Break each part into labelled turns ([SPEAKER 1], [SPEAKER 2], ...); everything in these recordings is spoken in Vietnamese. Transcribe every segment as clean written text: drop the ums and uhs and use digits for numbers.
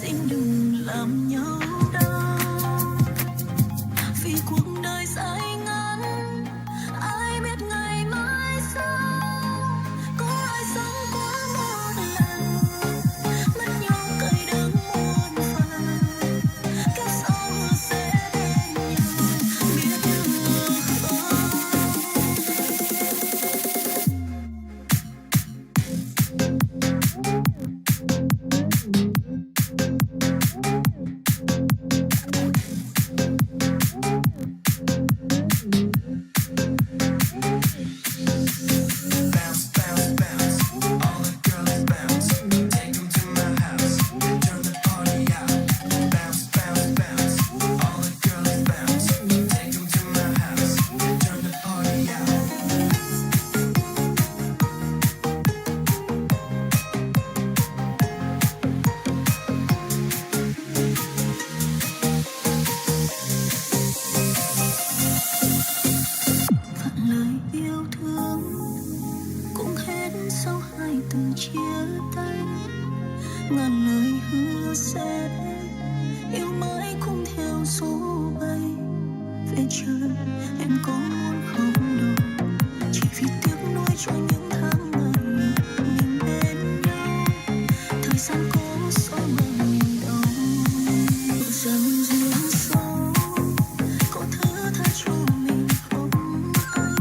[SPEAKER 1] Xin đừng làm nhau đau vì cuộc đời dài ngắn, ai biết ngày mai sau có ai sống quá một lần, mất nhau cay đắng muôn phần, kiếp sau sẽ bên nhau biết được không. Ngàn lời hứa sẽ yêu mãi không theo số bay về trời, em có muốn không đâu, chỉ vì tiếc nuối cho những tháng ngày mình bên nhau, thời gian có số mà mình đau rằng duyên số có thứ tha cho mình không anh,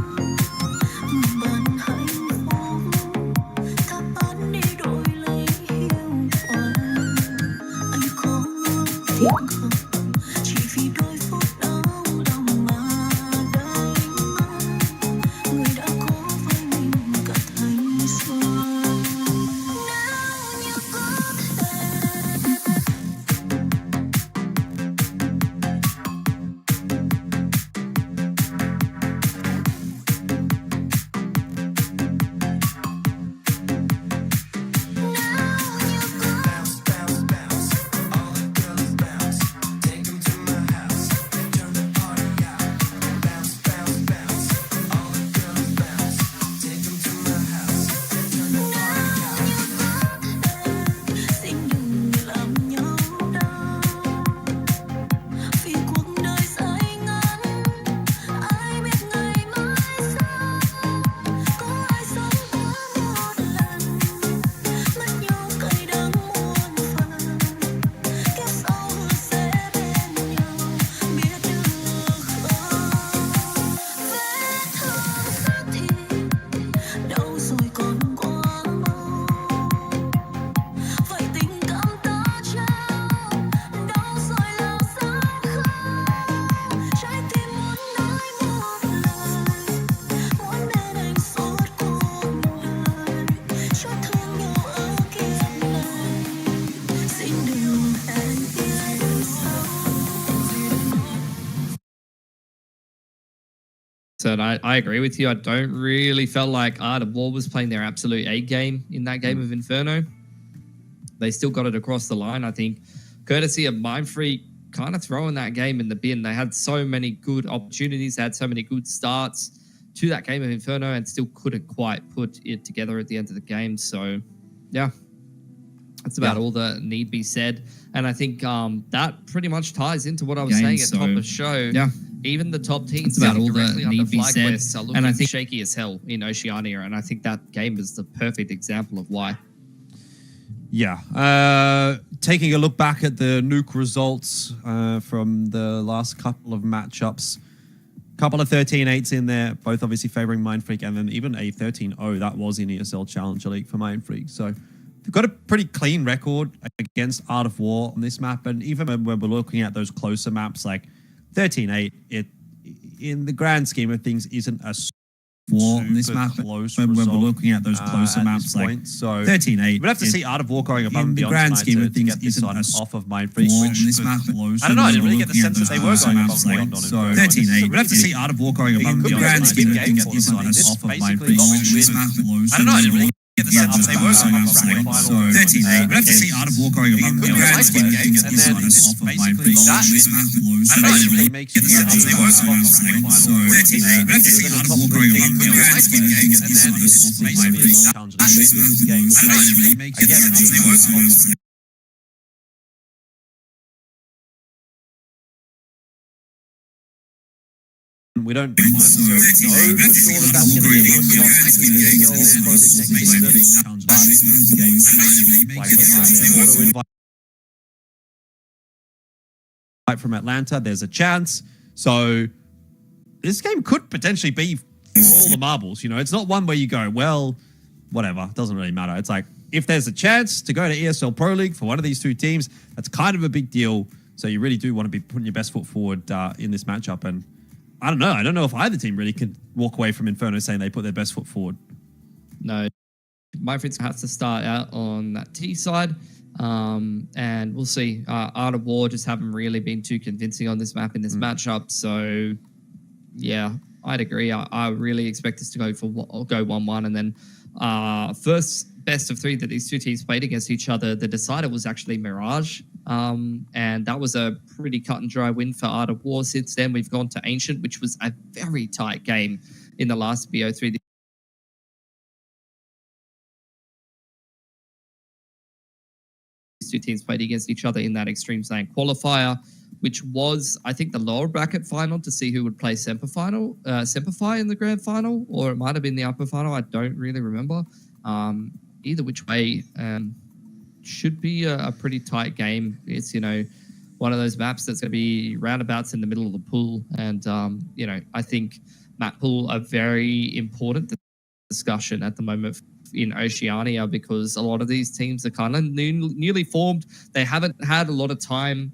[SPEAKER 1] ngừng bàn hạnh phúc ta bán đi đổi lấy hiu quạnh, anh có muốn tiếc không chỉ vì đôi phút đau lòng mà đánh mất người đã có với mình cả thanh xuân. Nếu như có xin đừng làm nhau đau vì cuộc đời dài ngắn, ai biết ngày mai sau có ai sống quá một lần, mất nhau cay đắng muôn phần, kiếp sau sẽ bên nhau biết được không. Vết thương xác thịt đau rồi còn quá mau, vậy tình cảm ta trao đau rồi làm sao khóc, trái tim muốn nói một lời, muốn bên anh suốt cuộc đời, cho thương nhau ở kiếp này, xin đừng hẹn yêu sau.
[SPEAKER 2] So I agree with you. I don't really felt like Art of War was playing their absolute A game in that game of Inferno. They still got it across the line, I think. Courtesy of Mindfreak kind of throwing that game in the bin. They had so many good opportunities. They had so many good starts to that game of Inferno and still couldn't quite put it together at the end of the game. So, yeah. That's about all that need be said. And I think that pretty much ties into what I was saying at top of the show.
[SPEAKER 3] Yeah.
[SPEAKER 2] Even the top teams
[SPEAKER 3] about all
[SPEAKER 2] directly
[SPEAKER 3] that
[SPEAKER 2] under
[SPEAKER 3] need be said.
[SPEAKER 2] FlyQuest are looking
[SPEAKER 3] And I think
[SPEAKER 2] shaky as hell in Oceania. And I think that game is the perfect example of why.
[SPEAKER 4] Yeah. Taking a look back at the nuke results from the last couple of matchups. Couple of 13-8s in there, both obviously favoring Mindfreak, and then even a 13-0 that was in ESL Challenger League for Mindfreak. So they've got a pretty clean record against Art of War on this map, and even when we're looking at those closer maps like 13-8, it in the grand scheme of things isn't a
[SPEAKER 3] War on this map,
[SPEAKER 4] close
[SPEAKER 3] when we're
[SPEAKER 4] result,
[SPEAKER 3] looking at those closer maps like
[SPEAKER 4] point. So
[SPEAKER 3] 13-8.
[SPEAKER 4] we'd have to see Art of War going above and
[SPEAKER 3] in the
[SPEAKER 4] beyond
[SPEAKER 3] grand
[SPEAKER 4] tonight
[SPEAKER 3] scheme
[SPEAKER 4] to
[SPEAKER 3] of things
[SPEAKER 4] get this
[SPEAKER 3] isn't
[SPEAKER 4] one
[SPEAKER 3] a
[SPEAKER 4] off of Mindfreak.
[SPEAKER 3] War on
[SPEAKER 4] Which
[SPEAKER 3] this
[SPEAKER 4] could-
[SPEAKER 3] map.
[SPEAKER 4] I don't know. I didn't really get the sense that they were going above and beyond on it.
[SPEAKER 3] 13-8. We'd have to see Art of War going above and beyond. Grand scheme of things isn't a
[SPEAKER 4] This
[SPEAKER 3] off of
[SPEAKER 4] basically
[SPEAKER 3] Mindfreak.
[SPEAKER 4] lost with- I don't know. I didn't really get the sense that they were going above and beyond.
[SPEAKER 3] 13-8. We'd have to see Art of War going above and beyond. Grand scheme of things isn't a off of Mindfreak.
[SPEAKER 4] I don't know. I didn't really get the sense that they were going above and beyond.
[SPEAKER 3] 13-8. We'd have to see Art of War going above and beyond. Grand scheme of things isn't a off of Mindfreak.
[SPEAKER 4] We don't necessarily know for sure that that's going to be a slot from Atlanta. There's a chance. So this game could potentially be for all the marbles. You know, it's not one where you go, well, whatever, doesn't really matter. It's like, if there's a chance to go to ESL Pro League for one of these two teams, that's kind of a big deal. So you really do want to be putting your best foot forward in this matchup. And I don't know. I don't know if either team really can walk away from Inferno saying they put their best foot forward.
[SPEAKER 2] No. Mindfreak has to start out on that T side. And we'll see. Art of War just haven't really been too convincing on this map in this matchup. So, yeah, I'd agree. I really expect this to go 1-1. And then first best of three that these two teams played against each other, the decider was actually Mirage. And that was a pretty cut and dry win for Art of War. Since then, we've gone to Ancient, which was a very tight game in the last BO3. These two teams played against each other in that Extreme Slang qualifier, which was, I think, the lower bracket final to see who would play Semperfi in the grand final, or it might have been the upper final. I don't really remember. Either which way, should be a pretty tight game. It's, one of those maps that's going to be roundabouts in the middle of the pool. And, I think map pool a very important discussion at the moment in Oceania, because a lot of these teams are kind of newly formed. They haven't had a lot of time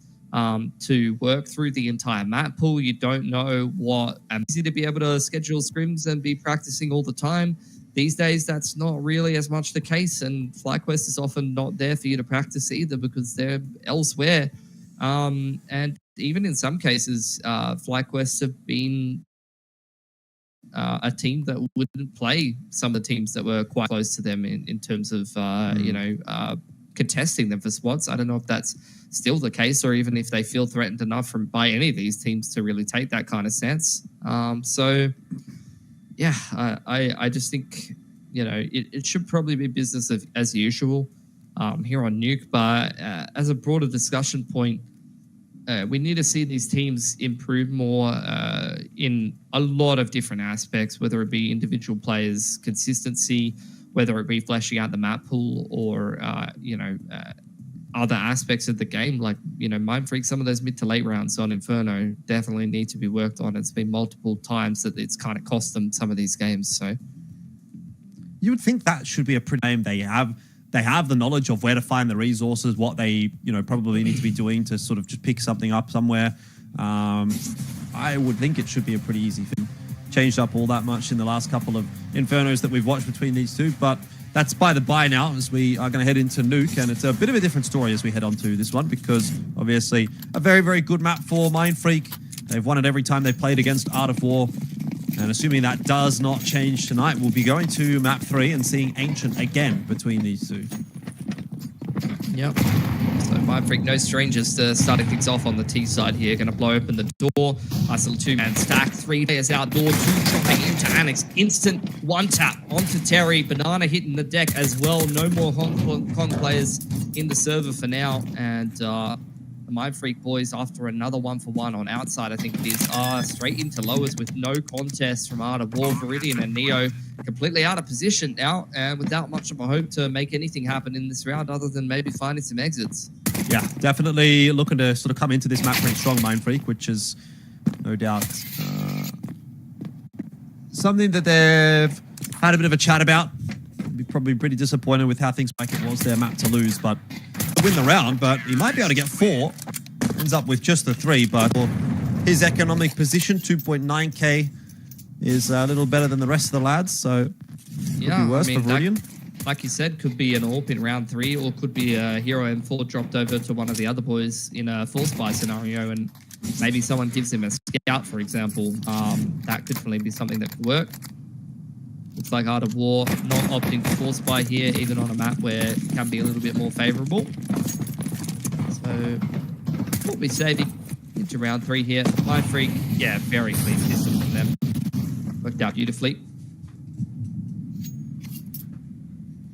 [SPEAKER 2] to work through the entire map pool. You don't know what easy to be able to schedule scrims and be practicing all the time. These days, that's not really as much the case, and FlyQuest is often not there for you to practice either because they're elsewhere. And even in some cases, FlyQuest have been a team that wouldn't play some of the teams that were quite close to them in terms of, contesting them for spots. I don't know if that's still the case, or even if they feel threatened enough by any of these teams to really take that kind of stance. Yeah, I just think, it should probably be business as usual here on Nuke. But as a broader discussion point, we need to see these teams improve more in a lot of different aspects, whether it be individual players' consistency, whether it be fleshing out the map pool, or, other aspects of the game, like, Mindfreak, some of those mid to late rounds on Inferno definitely need to be worked on. It's been multiple times that it's kind of cost them some of these games. So
[SPEAKER 4] you would think that should be a pretty game. They have the knowledge of where to find the resources, what they, probably need to be doing to sort of just pick something up somewhere. I would think it should be a pretty easy thing. Changed up all that much in the last couple of Infernos that we've watched between these two, but that's by the by now, as we are going to head into Nuke, and it's a bit of a different story as we head on to this one, because obviously a very, very good map for Mindfreak. They've won it every time they've played against Art of War, and assuming that does not change tonight, we'll be going to map 3 and seeing Ancient again between these two.
[SPEAKER 2] Yep. So Mindfreak, no strangers to starting things off on the T side here. Going to blow open the door. Nice little two-man stack. 3 players outdoor. 2 dropping into Annex. Instant one tap onto Terry. Banana hitting the deck as well. No more Hong Kong players in the server for now. And the Mindfreak boys, after another 1-for-1 on outside, I think it is, are straight into lowers with no contest from Art of War. Viridian and Neo completely out of position now, and without much of a hope to make anything happen in this round other than maybe finding some exits.
[SPEAKER 4] Yeah, definitely looking to sort of come into this map pretty strong, Mindfreak, which is no doubt something that they've had a bit of a chat about. Be probably pretty disappointed with how things like it was their map to lose, but win the round. But he might be able to get 4. Ends up with just the 3, but for his economic position, 2.9k is a little better than the rest of the lads, so could be worse for Viridian.
[SPEAKER 2] Like you said, could be an AWP in round 3, or could be a Hero M4 dropped over to one of the other boys in a full spy scenario, and maybe someone gives him a scout, for example. That could definitely be something that could work. Looks like Art of War not opting for full spy here, even on a map where it can be a little bit more favorable. So we'll be saving into round 3 here. Mindfreak, yeah, very clean system from them. Worked out beautifully.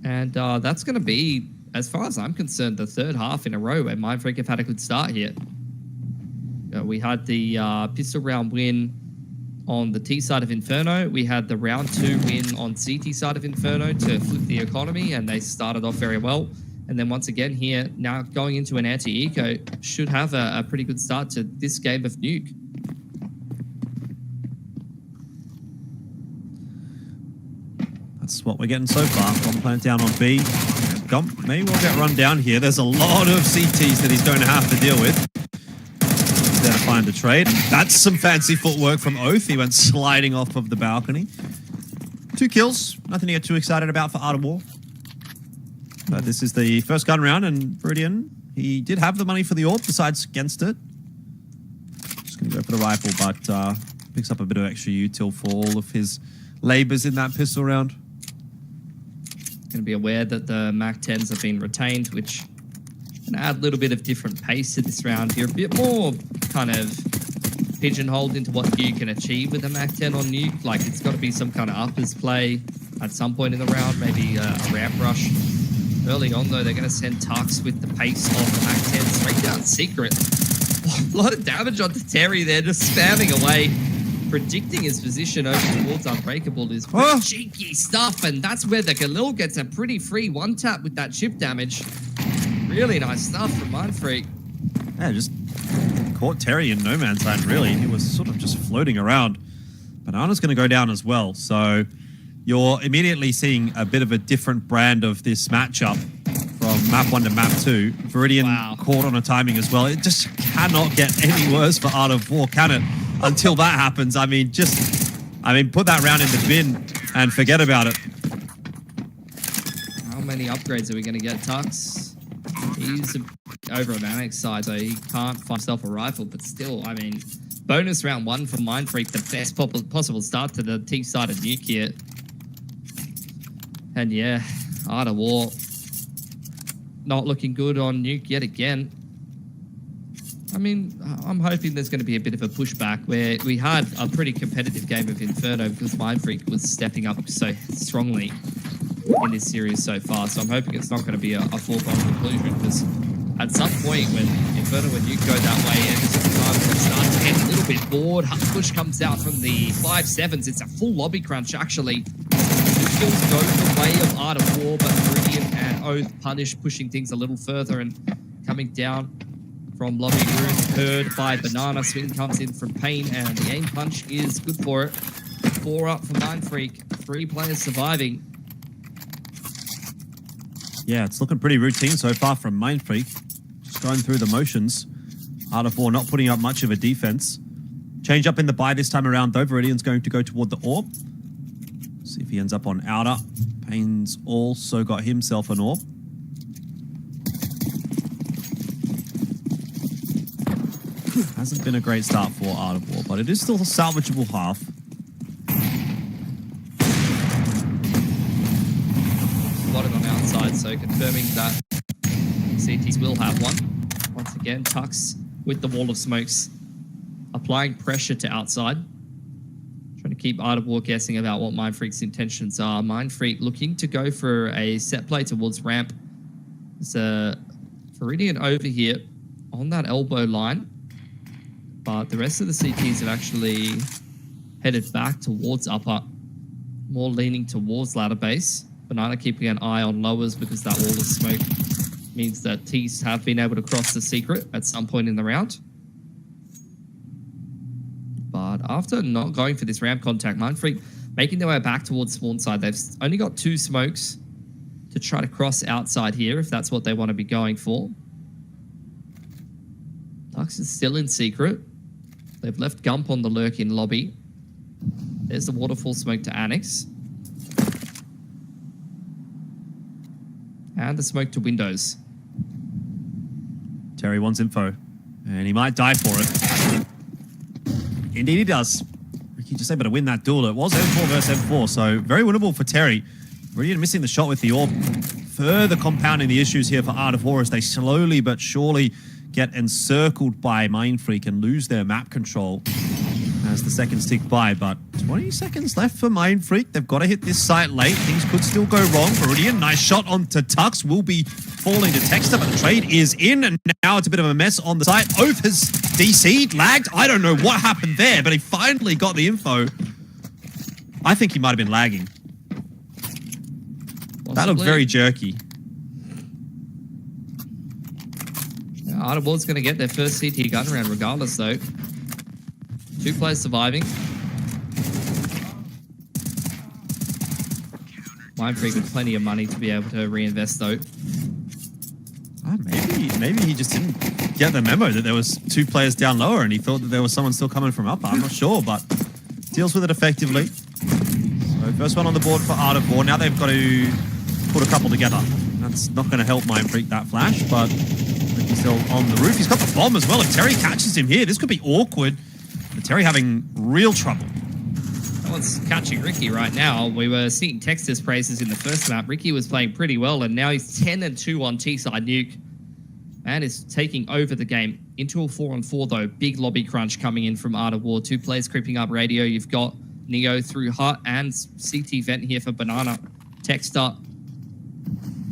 [SPEAKER 2] And that's going to be, as far as I'm concerned, the 3rd half in a row where Mindfreak have had a good start here. We had the pistol round win on the T side of Inferno. We had the round 2 win on CT side of Inferno to flip the economy, and they started off very well. And then once again here, now going into an anti-eco, should have a pretty good start to this game of Nuke.
[SPEAKER 4] That's what we're getting so far. Bomb plant down on B. Gump may well get run down here. There's a lot of CTs that he's going to have to deal with. There to find a trade. That's some fancy footwork from Oath. He went sliding off of the balcony. 2 kills. Nothing to get too excited about for Art of War. But this is the first gun round, and Viridian, he did have the money for the AWP, decides against it. Just going to go for the rifle, but picks up a bit of extra util for all of his labors in that pistol round.
[SPEAKER 2] Going to be aware that the MAC-10s have been retained, which can add a little bit of different pace to this round. You're a bit more kind of pigeonholed into what you can achieve with a MAC-10 on Nuke. Like, it's got to be some kind of uppers play at some point in the round, maybe a ramp rush. Early on, though, they're going to send Tux with the pace of the MAC-10 straight down secret. A lot of damage onto Terry there, just spamming away. Predicting his position over towards Unbreakable is pretty cheeky stuff, and that's where the Galil gets a pretty free one-tap with that chip damage. Really nice stuff from Mindfreak.
[SPEAKER 4] Yeah, just caught Terry in no man's land, really. He was sort of just floating around. Banana's going to go down as well, so you're immediately seeing a bit of a different brand of this matchup from map 1 to map 2. Viridian caught on a timing as well. It just cannot get any worse for Art of War, can it? Until that happens, I mean, put that round in the bin and forget about it.
[SPEAKER 2] How many upgrades are we going to get, Tux? He's over on Annex side, so he can't find himself a rifle, but still, I mean, bonus round 1 for Mindfreak, the best possible start to the T side of Nuke here. And yeah, Art of War not looking good on Nuke yet again. I mean, I'm hoping there's going to be a bit of a pushback where we had a pretty competitive game of Inferno because Mindfreak was stepping up so strongly in this series so far. So I'm hoping it's not going to be a foregone conclusion, because at some point when Inferno and Nuke go that way, and sometimes start to get a little bit bored, push comes out from the 5-7s. It's a full lobby crunch, actually. The kills go the way of Art of War, but Viridian and Oath punish, pushing things a little further and coming down from lobby room, heard by Banana. Swing comes in from Pain, and the aim punch is good for it. 4 up for Mindfreak. 3 players surviving.
[SPEAKER 4] Yeah, it's looking pretty routine so far from Mindfreak. Just going through the motions. Art of War not putting up much of a defense. Change up in the buy this time around, though. Viridian's going to go toward the AWP. See if he ends up on outer. Pain's also got himself an AWP. Hasn't been a great start for Art of War, but it is still a salvageable half.
[SPEAKER 2] Spotted on outside, so confirming that CTs will have one. Once again, Tux with the wall of smokes, applying pressure to outside. Trying to keep Art of War guessing about what Mindfreak's intentions are. Mindfreak looking to go for a set play towards ramp. There's a Viridian over here on that elbow line. But the rest of the CTs have actually headed back towards upper. More leaning towards ladder base. Banana keeping an eye on lowers because that wall of smoke means that T's have been able to cross the secret at some point in the round. But after not going for this ramp contact, Mindfreak making their way back towards spawn side. They've only got 2 smokes to try to cross outside here if that's what they want to be going for. Dux is still in secret. They've left Gump on the lurk in lobby. There's the waterfall smoke to Annex. And the smoke to windows.
[SPEAKER 4] Terry wants info, and he might die for it. Indeed he does. Ricky just able to win that duel. It was M4 versus M4, so very winnable for Terry. Really missing the shot with the orb. Further compounding the issues here for Art of War as they slowly but surely get encircled by Mindfreak and lose their map control as the seconds tick by. But 20 seconds left for Mindfreak. They've got to hit this site late. Things could still go wrong. Viridian, nice shot onto Tux. Will be falling to Texter, but the trade is in, and now it's a bit of a mess on the site. Oath has DC'd, lagged. I don't know what happened there, but he finally got the info. I think he might have been lagging. Possibly. That looked very jerky.
[SPEAKER 2] Yeah, Art of War's going to get their first CT gun round regardless, though. 2 players surviving. Mindfreak with plenty of money to be able to reinvest, though.
[SPEAKER 4] Maybe he just didn't get the memo that there was 2 players down lower and he thought that there was someone still coming from upper. I'm not sure, but deals with it effectively. So first one on the board for Art of War. Now they've got to put a couple together. That's not going to help Mindfreak, that flash, but he's still on the roof. He's got the bomb as well. If Terry catches him here, this could be awkward. But Terry having real trouble.
[SPEAKER 2] No one's catching Ricky right now. We were seeing Texter's praises in the first map. Ricky was playing pretty well, and now he's 10-2 on T-side nuke. And is taking over the game. Into a 4-on-4 though. Big lobby crunch coming in from Art of War. 2 players creeping up radio. You've got Neo through hut and CT vent here for Banana. Texter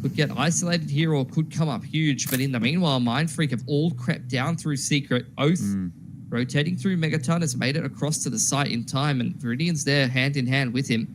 [SPEAKER 2] could get isolated here or could come up huge. But in the meanwhile, Mindfreak have all crept down through secret. Oath rotating through Megaton has made it across to the site in time. And Viridian's there hand in hand with him.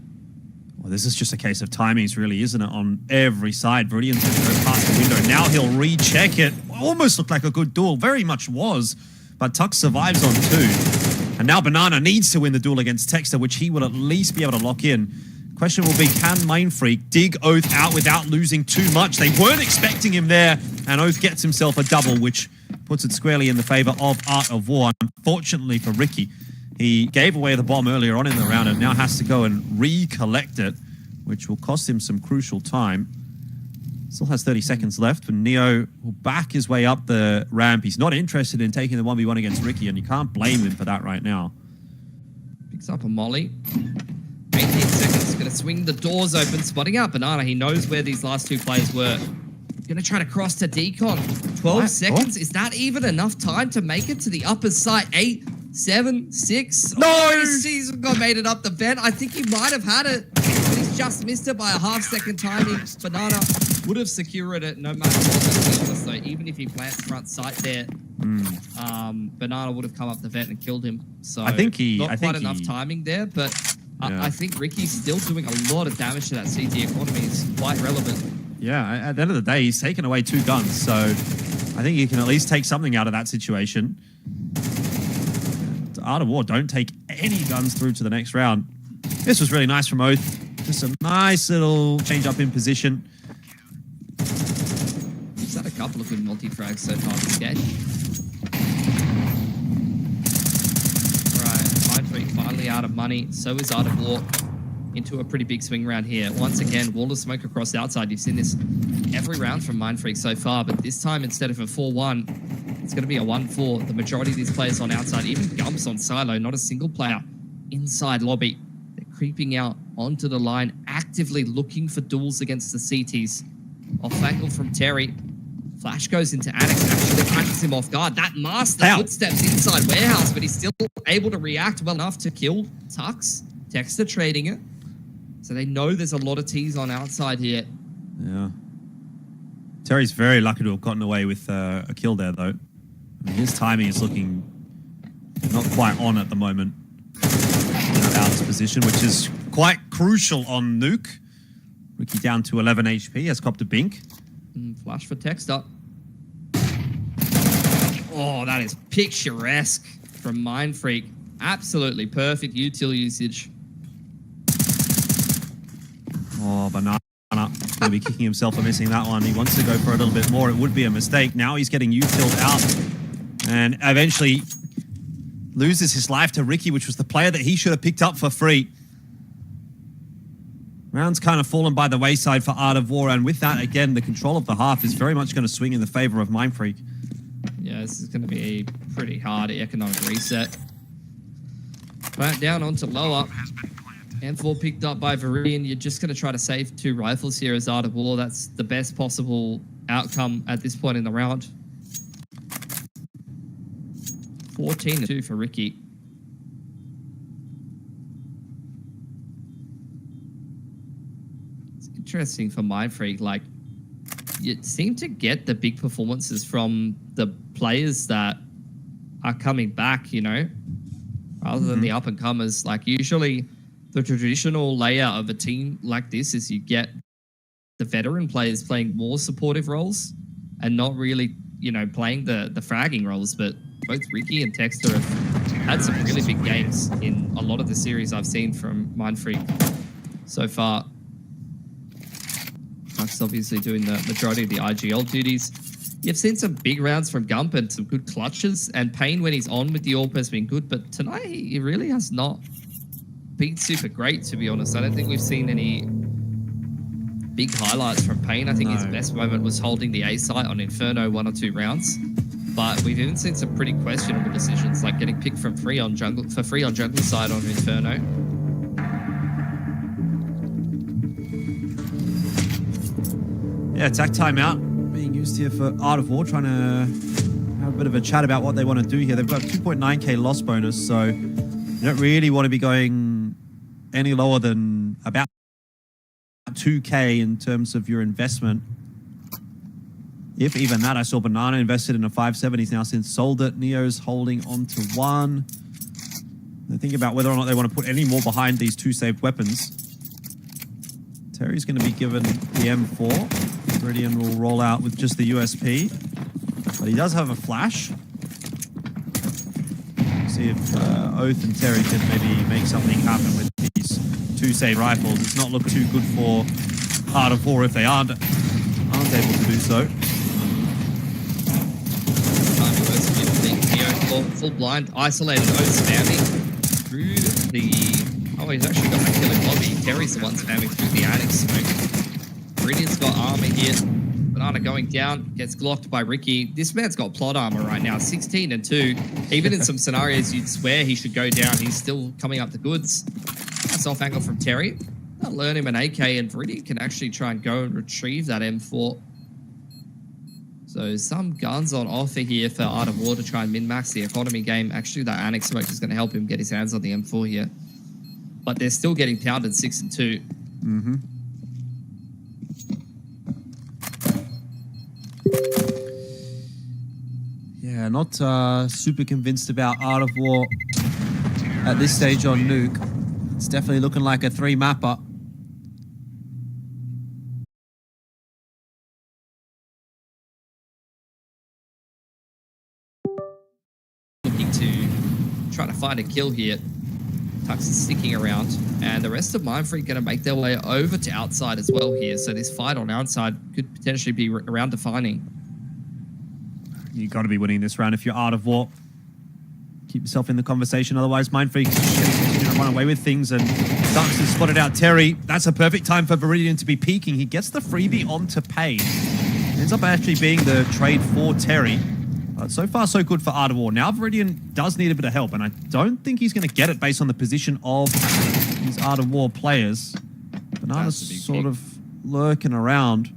[SPEAKER 4] Well, this is just a case of timings, really, isn't it? On every side. Viridian's going to go past the window. Now he'll recheck it. Almost looked like a good duel. Very much was. But Tux survives on 2. And now Banana needs to win the duel against Texter, which he will at least be able to lock in. Question will be, can Mindfreak dig Oath out without losing too much? They weren't expecting him there. And Oath gets himself a double, which puts it squarely in the favor of Art of War. Unfortunately for Ricky, he gave away the bomb earlier on in the round and now has to go and recollect it, which will cost him some crucial time. Still has 30 seconds left, but Neo will back his way up the ramp. He's not interested in taking the 1v1 against Ricky, and you can't blame him for that right now.
[SPEAKER 2] Picks up a molly. 18 seconds, going to swing the doors open, spotting out Banana. He knows where these last 2 players were. Going to try to cross to Decon. 12 seconds. Is that even enough time to make it to the upper site? 8, 7, 6.
[SPEAKER 4] No!
[SPEAKER 2] He's made it up the vent. I think he might have had it. But he's just missed it by a half-second timing. Banana would have secured it no matter what, let's be honest, though. Even if he plants front sight there, Banana would have come up the vent and killed him. So not quite enough timing there, but I think Ricky's still doing a lot of damage to that CT economy. It's quite relevant.
[SPEAKER 4] Yeah, at the end of the day, he's taken away 2 guns, so I think you can at least take something out of that situation. Art of War don't take any guns through to the next round. This was really nice from Oath. Just a nice little change up in position.
[SPEAKER 2] He's had a couple of good multi-frags so far this game. Right, Mindfreak finally out of money. So is Art of War. Into a pretty big swing round here. Once again, wall of smoke across the outside. You've seen this every round from Mindfreak so far, but this time instead of a 4-1, it's going to be a 1-4. The majority of these players on outside, even Gumps on silo, not a single player inside lobby. They're creeping out onto the line, actively looking for duels against the CTs. Off angle from Terry. Flash goes into Annex, actually catches him off guard. That masked the
[SPEAKER 4] Thao.
[SPEAKER 2] footsteps inside warehouse, but he's still able to react well enough to kill Tux. Texter trading it. So they know there's a lot of T's on outside here.
[SPEAKER 4] Yeah. Terry's very lucky to have gotten away with a kill there, though. I mean, his timing is looking not quite on at the moment. Out of his position, which is quite crucial on Nuke. Ricky down to 11 HP, has copped a bink.
[SPEAKER 2] Flash for Texter. Oh, that is picturesque from Mindfreak. Absolutely perfect util usage.
[SPEAKER 4] Oh, Banana. He'll be kicking himself for missing that one. He wants to go for a little bit more. It would be a mistake. Now he's getting utiled out. And eventually loses his life to Ricky, which was the player that he should have picked up for free. Round's kind of fallen by the wayside for Art of War. And with that, again, the control of the half is very much going to swing in the favor of Mindfreak.
[SPEAKER 2] Yeah, this is going to be a pretty hard economic reset. Back down onto lower. M4 picked up by Viridian. You're just going to try to save 2 rifles here as Art of War. That's the best possible outcome at this point in the round. 14-2 for Ricky. It's interesting for Mindfreak. Like, you seem to get the big performances from the players that are coming back, you know, rather than the up-and-comers. Like, usually the traditional layout of a team like this is you get the veteran players playing more supportive roles and not really, you know, playing the fragging roles. But both Ricky and Texter have had some really big games in a lot of the series I've seen from Mindfreak so far. That's obviously doing the majority of the IGL duties. You've seen some big rounds from Gump and some good clutches, and Payne when he's on with the AWP has been good, but tonight he really has not been super great, to be honest. I don't think we've seen any big highlights from Payne. I think his best moment was holding the A site on Inferno 1 or 2 rounds. But we've even seen some pretty questionable decisions, like getting picked for free on jungle side on Inferno.
[SPEAKER 4] Yeah, attack timeout being used here for Art of War, trying to have a bit of a chat about what they want to do here. They've got 2.9k loss bonus, so you don't really want to be going any lower than about 2k in terms of your investment. If even that. I saw Banana invested in a 5.7. He's now since sold it. Neo's holding on to 1. They think about whether or not they want to put any more behind these 2 saved weapons. Terry's going to be given the M4. Viridian will roll out with just the USP. But he does have a flash. See if Oath and Terry can maybe make something happen with these 2 saved rifles. It's not looking too good for Art of War if they aren't able to do so.
[SPEAKER 2] Full blind, isolated, Oath spamming through the... Oh, he's actually got that killing lobby. Terry's the one spamming through the attic smoke. Viridian's got armor here. Banana going down, gets glocked by Ricky. This man's got plot armor right now, 16-2. Even in some scenarios, you'd swear he should go down. He's still coming up the goods. That's off angle from Terry. That'll learn him an AK, and Viridian can actually try and go and retrieve that M4. So some guns on offer here for Art of War to try and min-max the economy game. Actually, that Annex smoke is going to help him get his hands on the M4 here. But they're still getting pounded 6-2.
[SPEAKER 4] Yeah, not super convinced about Art of War at this stage on Nuke. It's definitely looking like a 3-mapper.
[SPEAKER 2] Trying to find a kill here. Tux is sticking around, and the rest of Mindfreak going to make their way over to outside as well here. So this fight on outside could potentially be around defining.
[SPEAKER 4] You got to be winning this round if you're Art of War. Keep yourself in the conversation, otherwise Mindfreak is just going to continue to run away with things. And Tux has spotted out Terry. That's a perfect time for Viridian to be peeking. He gets the freebie onto Payne. Ends up actually being the trade for Terry. So far, so good for Art of War. Now, Viridian does need a bit of help, and I don't think he's going to get it based on the position of these Art of War players. Banana's sort of lurking around.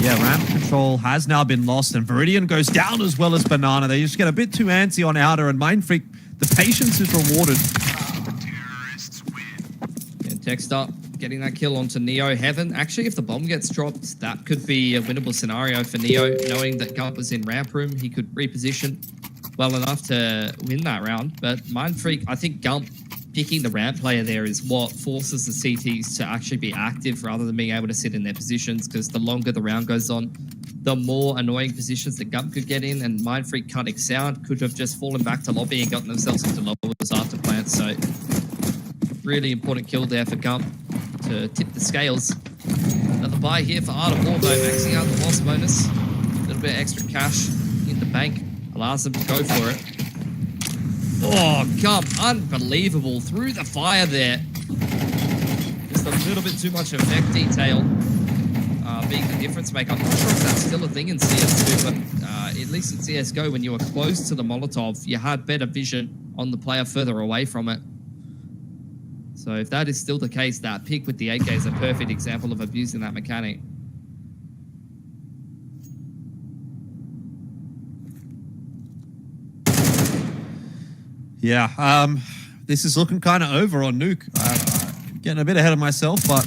[SPEAKER 4] Yeah, ramp control has now been lost, and Viridian goes down as well as Banana. They just get a bit too antsy on Outer, and Mind Freak, the patience is rewarded.
[SPEAKER 2] Yeah, Dexter getting that kill onto Neo. Heaven, actually, if the bomb gets dropped, that could be a winnable scenario for Neo. Knowing that Gump was in ramp room, he could reposition well enough to win that round. But Mind Freak, I think Gump picking the ramp player there is what forces the CTs to actually be active rather than being able to sit in their positions, because the longer the round goes on, the more annoying positions that Gump could get in, and Mind Freak cutting sound could have just fallen back to lobby and gotten themselves into lowers after plant. So really important kill there for Gump to tip the scales. Another buy here for Art of War though, maxing out the loss bonus. A little bit of extra cash in the bank allows them to go for it. Oh, Gump, unbelievable. Through the fire there. Just a little bit too much effect detail being the difference maker. I'm not sure if that's still a thing in CS2, but at least in CSGO, when you were close to the Molotov, you had better vision on the player further away from it. So if that is still the case, that pick with the 8K is a perfect example of abusing that mechanic.
[SPEAKER 4] Yeah, this is looking kind of over on Nuke. Getting a bit ahead of myself, but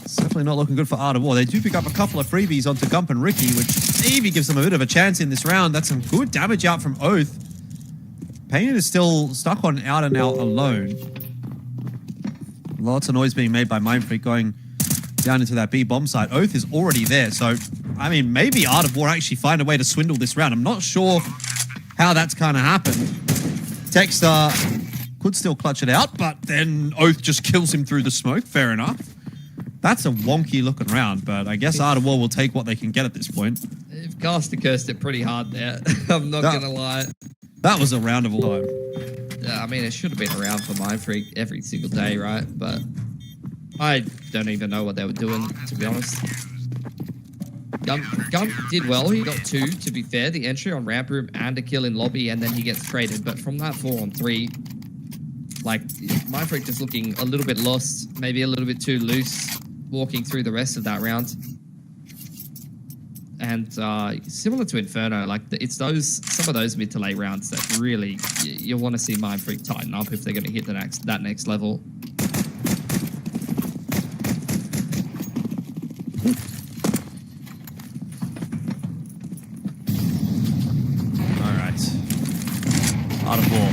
[SPEAKER 4] it's definitely not looking good for Art of War. They do pick up a couple of freebies onto Gump and Ricky, which maybe gives them a bit of a chance in this round. That's some good damage out from Oath. Painted is still stuck on Outer now alone. Lots of noise being made by Mind Freak going down into that B bomb site. Oath is already there, so I mean, maybe Art of War actually find a way to swindle this round. I'm not sure how that's kind of happened. Texter could still clutch it out, but then Oath just kills him through the smoke. Fair enough. That's a wonky looking round, but I guess Art of War will take what they can get at this point.
[SPEAKER 2] They've Caster cursed it pretty hard there. I'm not going to lie.
[SPEAKER 4] That was a round of time.
[SPEAKER 2] Yeah, I mean, it should have been around for Mind Freak every single day, right? But I don't even know what they were doing, to be honest. Gump did well. He got 2, to be fair. The entry on ramp room and a kill in lobby, and then he gets traded. But from that 4-on-3, like, Mind Freak just looking a little bit lost, maybe a little bit too loose, walking through the rest of that round. And similar to Inferno, like it's some of those mid to late rounds that really you want to see Mind Freak tighten up if they're going to hit that next level.
[SPEAKER 4] All right, Art of War.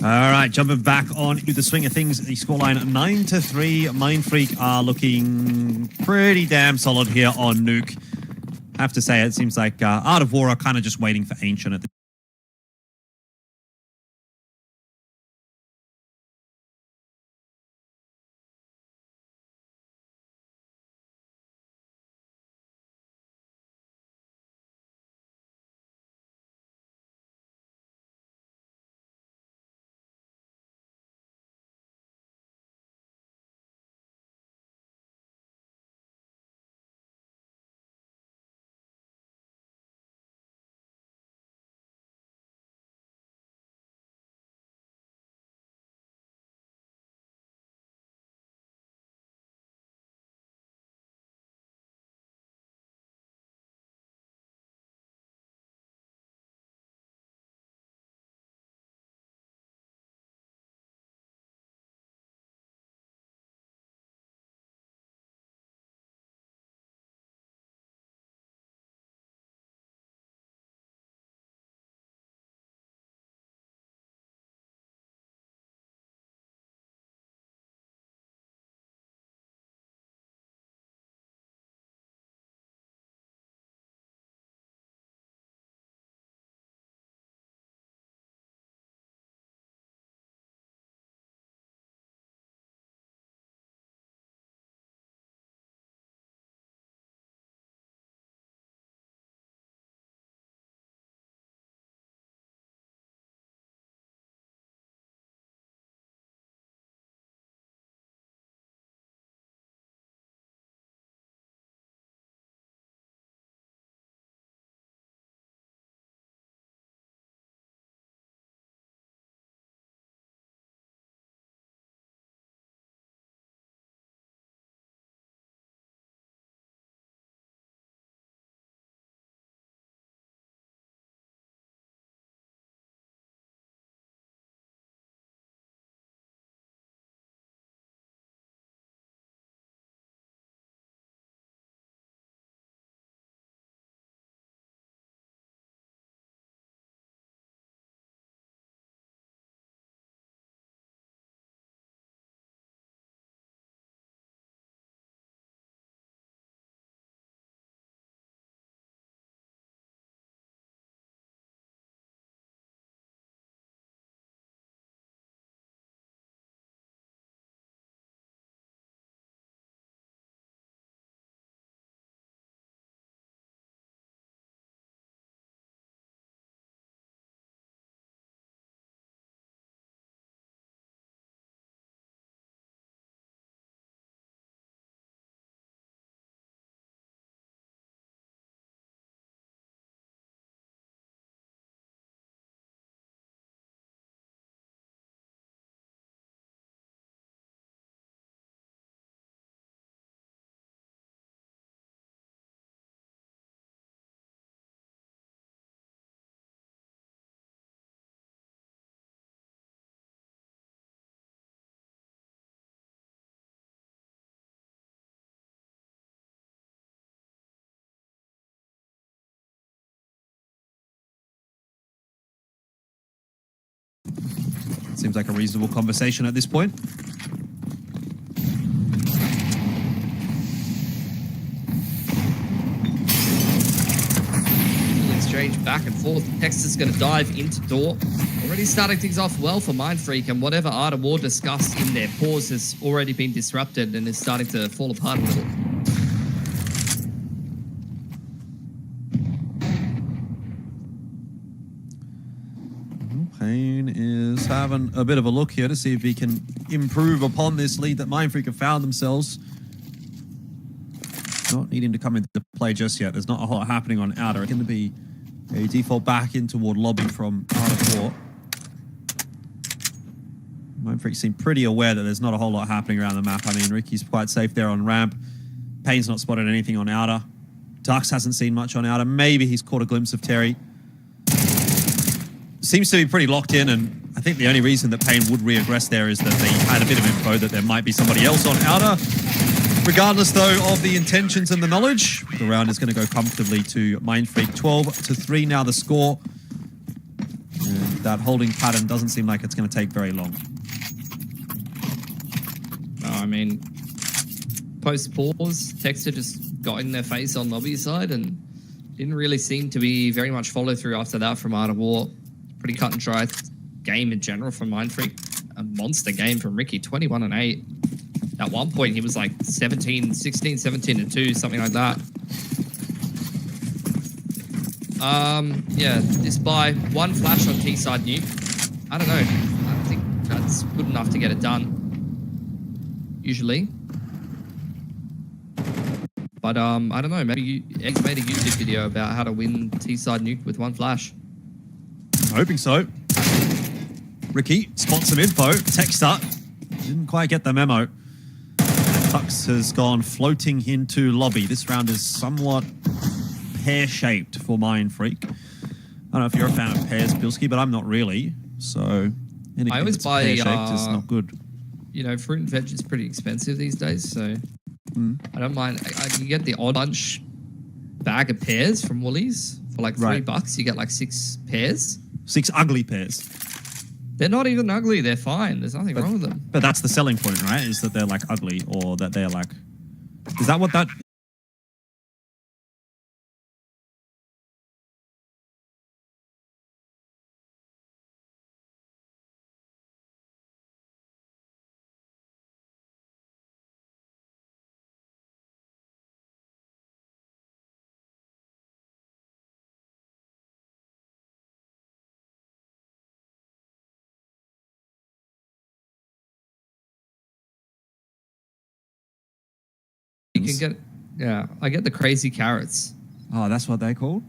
[SPEAKER 4] All right, jumping back on the swing of things. The scoreline 9-3. Mindfreak are looking pretty damn solid here on Nuke. I have to say, it seems like Art of War are kind of just waiting for Ancient at the seems like a reasonable conversation at this point.
[SPEAKER 2] Exchange back and forth. Texas going to dive into door. Already starting things off well for Mindfreak, and whatever Art of War discussed in their pause has already been disrupted and is starting to fall apart a little.
[SPEAKER 4] Payne is having a bit of a look here to see if he can improve upon this lead that Mindfreak have found themselves. Not needing to come into play just yet. There's not a whole lot happening on outer. It's going to be a default back in toward lobby from Art of War. Mindfreak seem pretty aware that there's not a whole lot happening around the map. I mean, Ricky's quite safe there on ramp. Payne's not spotted anything on outer. Dux hasn't seen much on outer. Maybe he's caught a glimpse of Terry. Seems to be pretty locked in, and I think the only reason that Payne would re-aggress there is that they had a bit of info that there might be somebody else on outer. Regardless, though, of the intentions and the knowledge, the round is going to go comfortably to Mindfreak. 12-3 now the score. And that holding pattern doesn't seem like it's going to take very long.
[SPEAKER 2] I mean, post-pause, Texter just got in their face on lobby side and didn't really seem to be very much follow-through after that from Art of War. Pretty cut and dry game in general from Mindfreak. A monster game from Ricky, 21-8. At one point, he was like 16, 17-2, something like that. Yeah, this buy, one flash on T-side nuke. I don't know. I don't think that's good enough to get it done. Usually. But I don't know, maybe Eggs made a YouTube video about how to win T-side nuke with one flash.
[SPEAKER 4] I'm hoping so. Ricky spots some info. Texter didn't quite get the memo. Tux has gone floating into lobby. This round is somewhat pear-shaped for Mindfreak. I don't know if you're a fan of pears, Bilski, but I'm not really. So anything
[SPEAKER 2] I always
[SPEAKER 4] that's
[SPEAKER 2] buy
[SPEAKER 4] pear-shaped is not good.
[SPEAKER 2] You know, fruit and veg is pretty expensive these days, so I don't mind. I can get the odd bunch bag of pears from Woolies for like $3. You get like 6 pears.
[SPEAKER 4] 6 ugly pears.
[SPEAKER 2] They're not even ugly. They're fine. There's nothing wrong with them.
[SPEAKER 4] But that's the selling point, right? Is that they're like ugly, or that they're like... Is that what that...
[SPEAKER 2] You can get, yeah, I get the crazy carrots.
[SPEAKER 4] Oh, that's what they're called?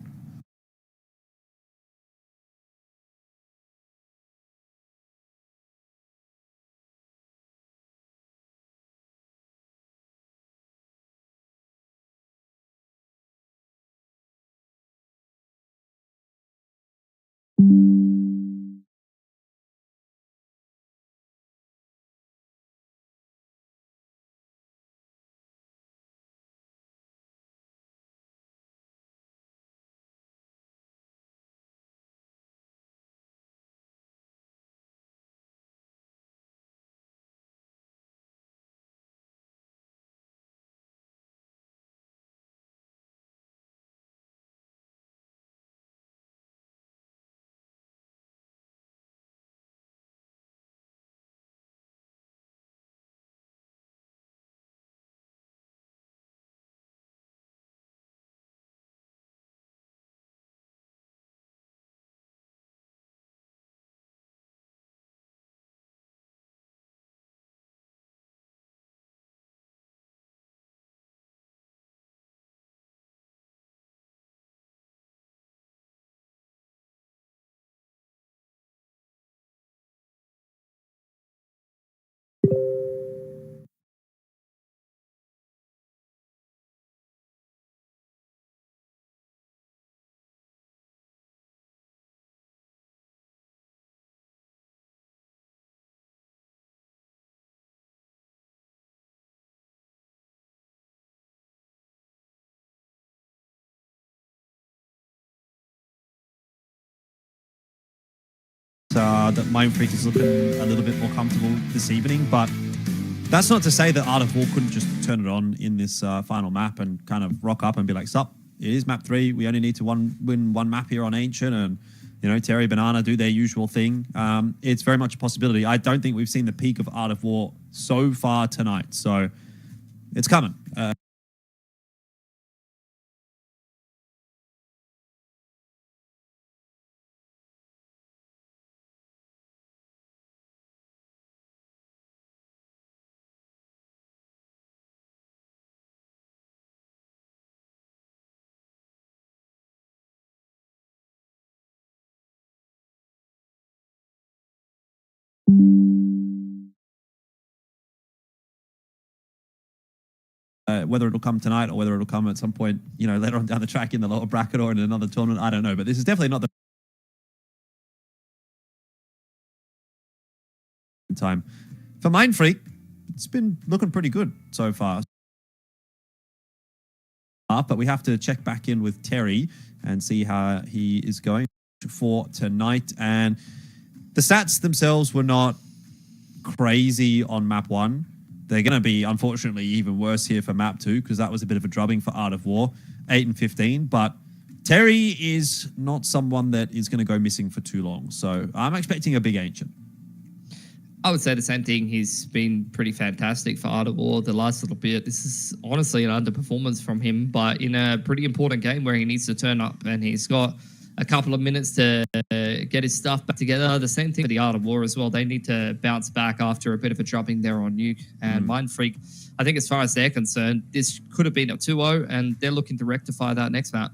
[SPEAKER 4] That Mindfreak is looking a little bit more comfortable this evening, but that's not to say that Art of War couldn't just turn it on in this final map and kind of rock up and be like, sup, it is map 3. We only need to win one map here on Ancient, and, you know, Terry, Banana do their usual thing. It's very much a possibility. I don't think we've seen the peak of Art of War so far tonight, so it's coming. Whether it'll come tonight or whether it'll come at some point, you know, later on down the track in the lower bracket or in another tournament, I don't know. But this is definitely not the time. For Mindfreak, it's been looking pretty good so far. But we have to check back in with Terry and see how he is going for tonight. And the stats themselves were not crazy on map 1. They're going to be, unfortunately, even worse here for map 2 because that was a bit of a drubbing for Art of War, 8 and 15. But Terry is not someone that is going to go missing for too long. So I'm expecting a big Ancient.
[SPEAKER 2] I would say the same thing. He's been pretty fantastic for Art of War the last little bit. This is honestly an underperformance from him, but in a pretty important game where he needs to turn up and he's got a couple of minutes to get his stuff back together. The same thing for the Art of War as well. They need to bounce back after a bit of a dropping there on Nuke and Mind Freak. I think as far as they're concerned, this could have been a 2-0 and they're looking to rectify that next map.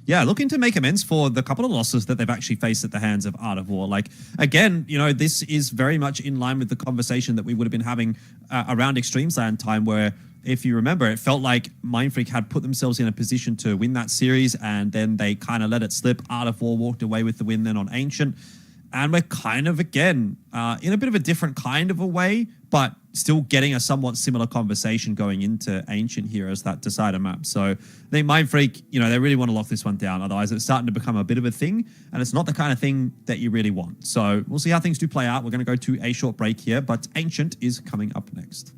[SPEAKER 4] Yeah, looking to make amends for the couple of losses that they've actually faced at the hands of Art of War. Like, again, you know, this is very much in line with the conversation that we would have been having around Extremesland time, where, if you remember, it felt like Mind Freak had put themselves in a position to win that series, and then they kind of let it slip. Art of War walked away with the win then on Ancient. And we're kind of, again, in a bit of a different kind of a way, but still getting a somewhat similar conversation going into Ancient here as that decider map. So I think Mind Freak, you know, they really want to lock this one down. Otherwise, it's starting to become a bit of a thing, and it's not the kind of thing that you really want. So we'll see how things do play out. We're going to go to a short break here, but Ancient is coming up next.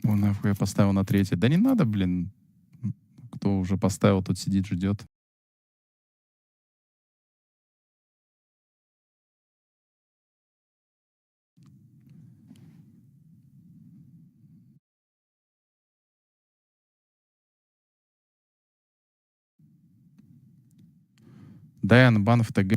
[SPEAKER 5] О, нахуй я поставил на 3. Да не надо, блин. Кто уже поставил, тот сидит, ждет. Дайан бан в ТГ.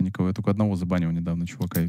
[SPEAKER 5] Никого. Я только одного забанил недавно, чувака.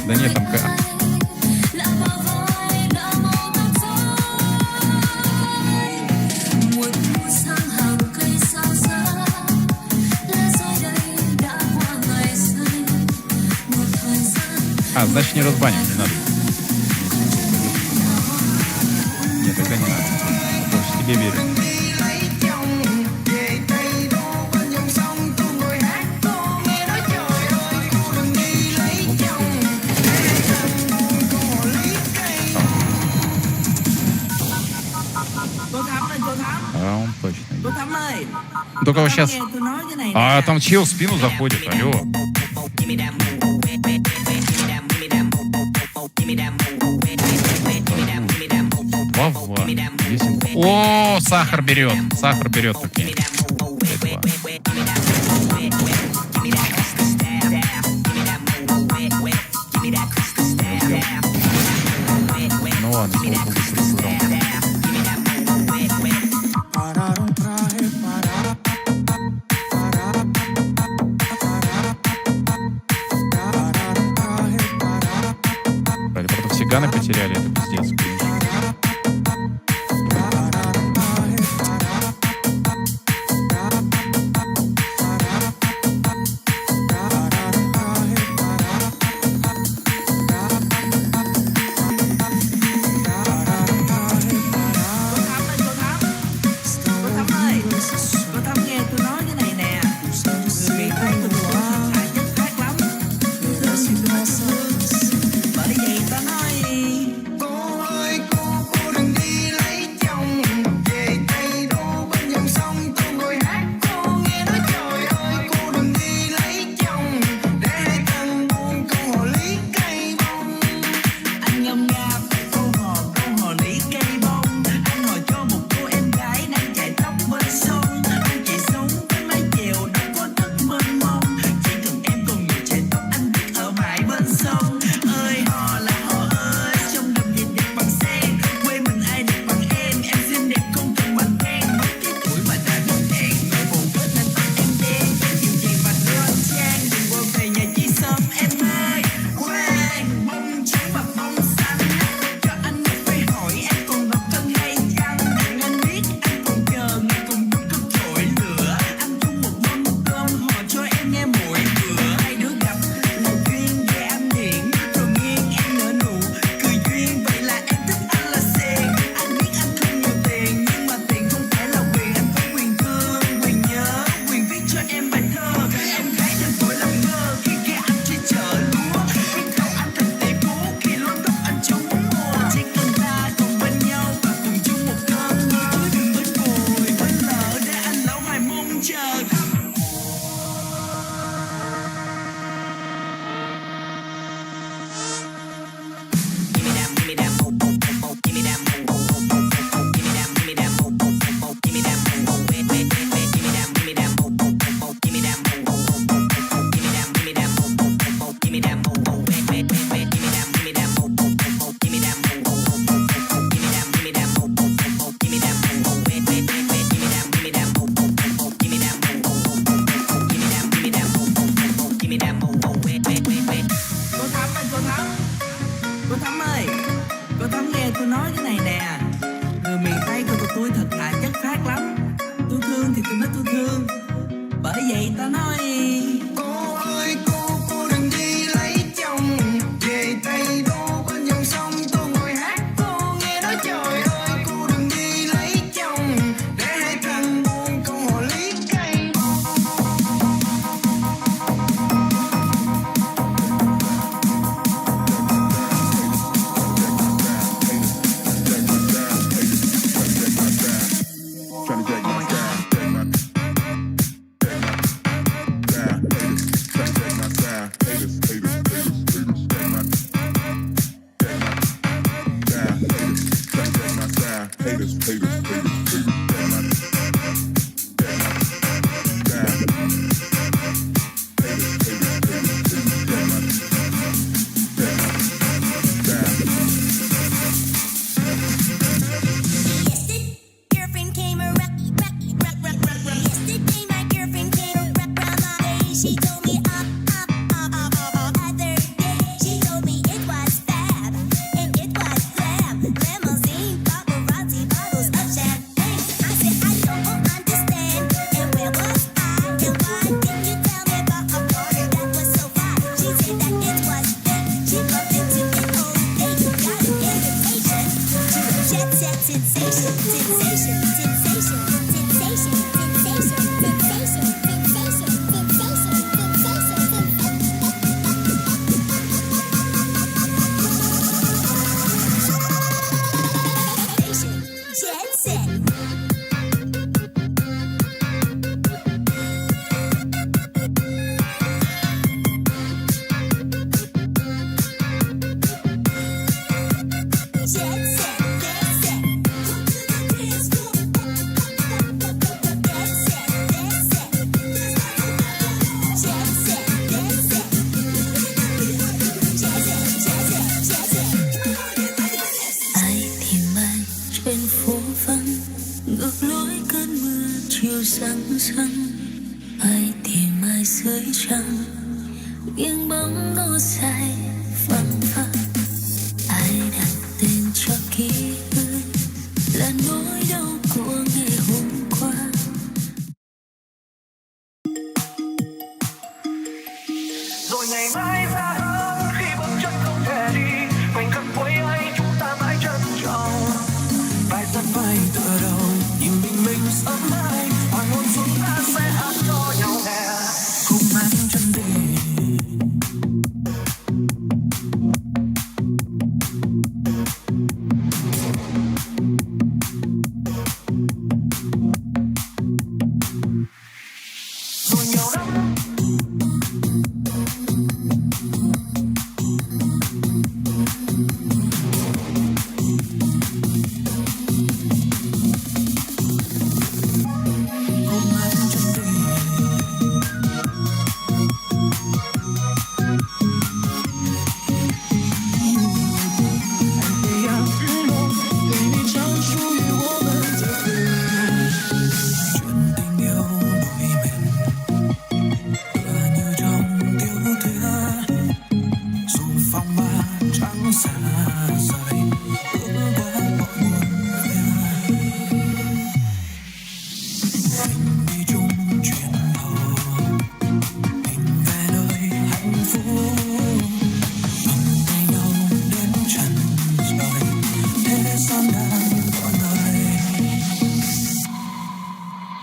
[SPEAKER 5] Да нет, там... А, значит, не разбаним, не надо. Нет, тогда не надо. Больше тебе верю. Только вот сейчас... А там чел в спину заходит, алло. Вова. О, сахар берет. Сахар берет такие. Ну ладно, правда, все ганы потеряли, это пиздец.
[SPEAKER 1] tựa đầu nhìn bình minh sớm mai hoàng hôn xuống ta sẽ hát cho nhau nè khúc hát chân tình.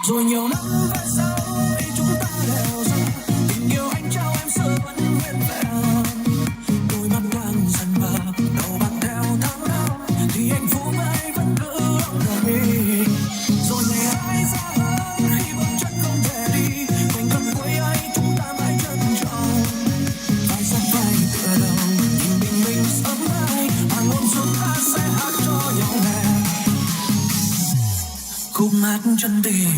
[SPEAKER 1] Rồi nhiều năm về sau khi chúng ta đều ra tình yêu anh trao em xưa vẫn nguyên vẹn đôi mắt quang dần vào đầu bạc theo tháng năm thì hạnh phúc ấy vẫn cứ đong đầy rồi ngày ai xa hơn khi bước chân không thể đi khoảnh khắc cuối ấy chúng ta mãi trân trọng vai sát vai tựa đầu nhìn bình minh sớm mai hoàng hôn xuống ta sẽ hát cho nhau nè khúc hát chân tình.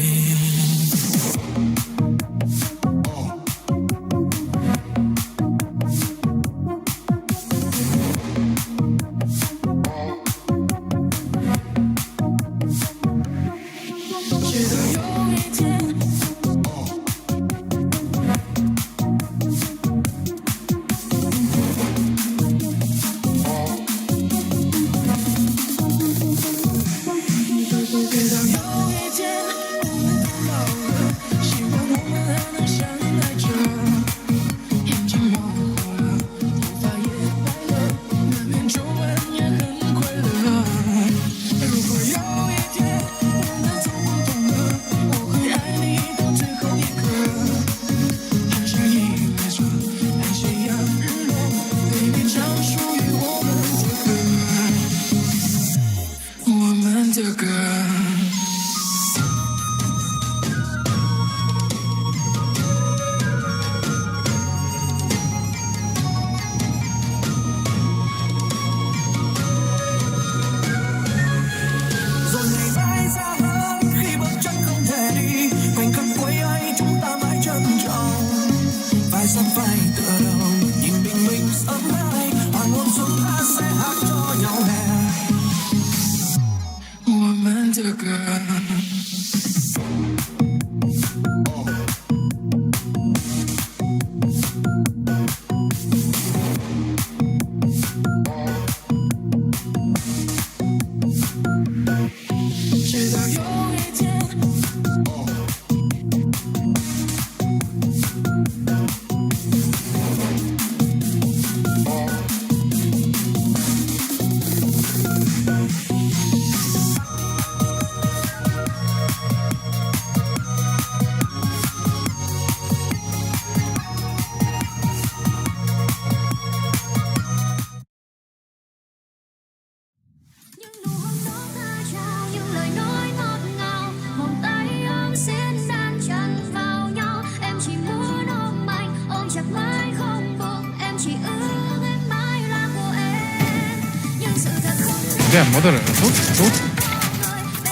[SPEAKER 5] Да, модер, тут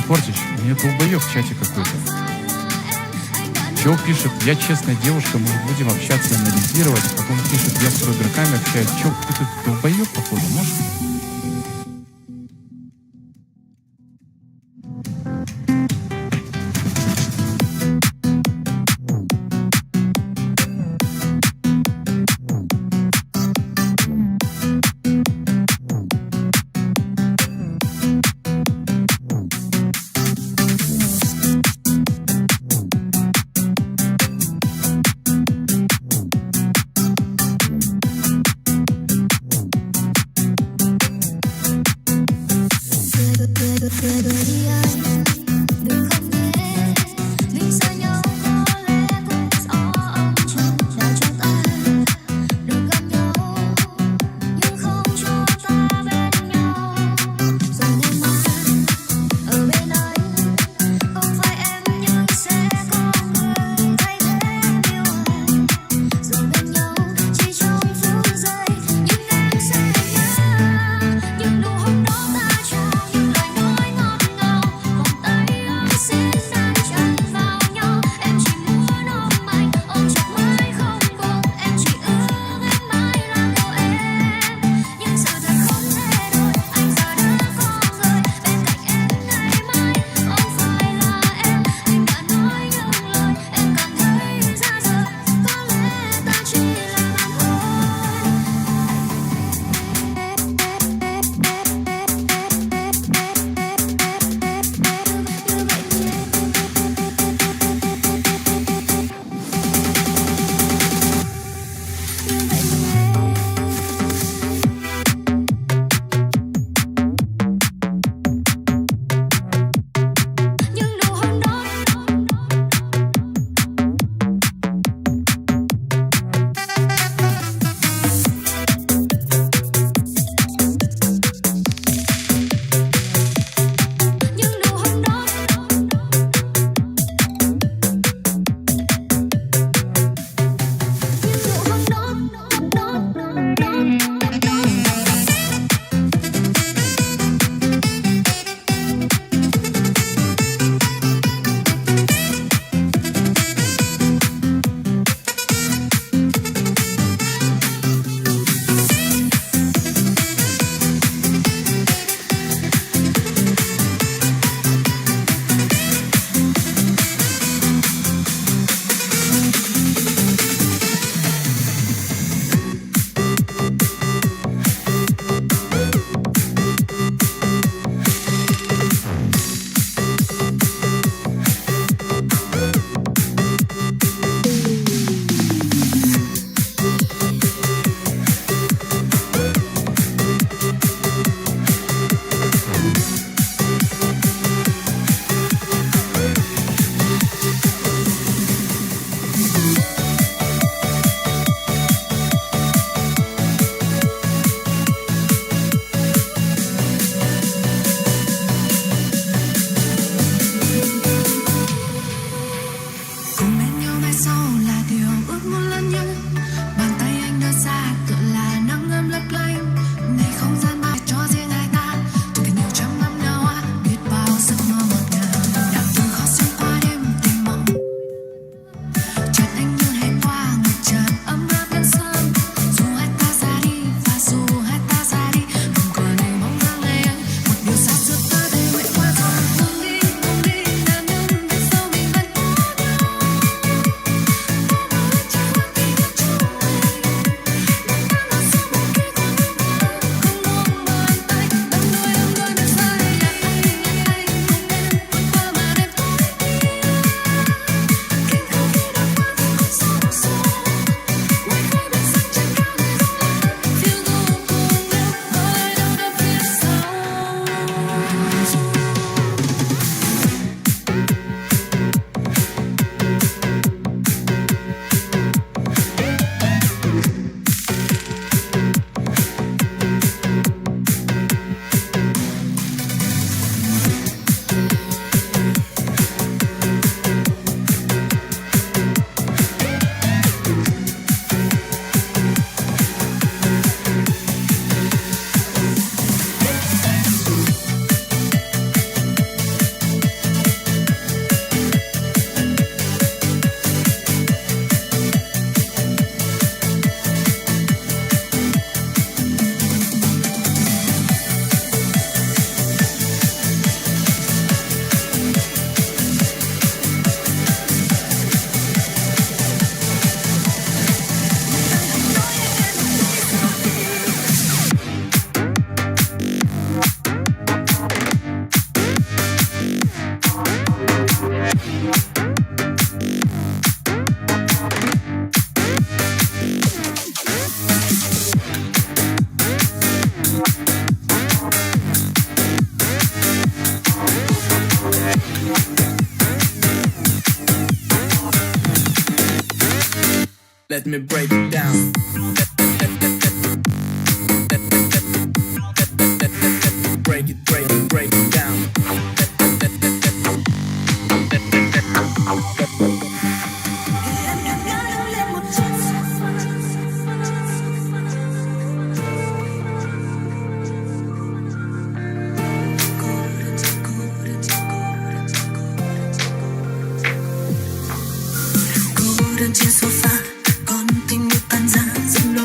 [SPEAKER 5] Портич, мне долбоёб в чате какой-то. Чё пишет, я честная девушка, мы будем общаться, анализировать, потом пишет, я с игроками общаюсь. Чё, ты долбоёб, походу, может?
[SPEAKER 1] me break it down. Break it down.
[SPEAKER 6] Cô đơn trên sofa, con tim như tan rã, giận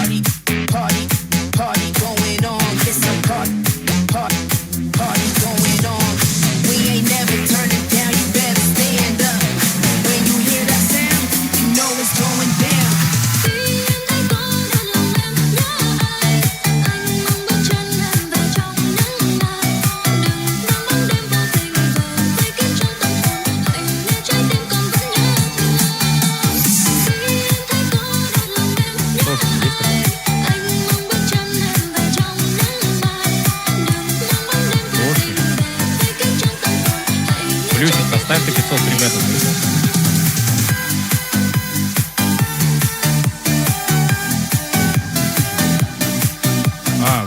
[SPEAKER 1] party, party, party going on. It's a party, party, party going on. We ain't never turning down, you better stand up. When you hear that sound, you know it's going down.
[SPEAKER 5] Плюсик, поставьте 500 ребята.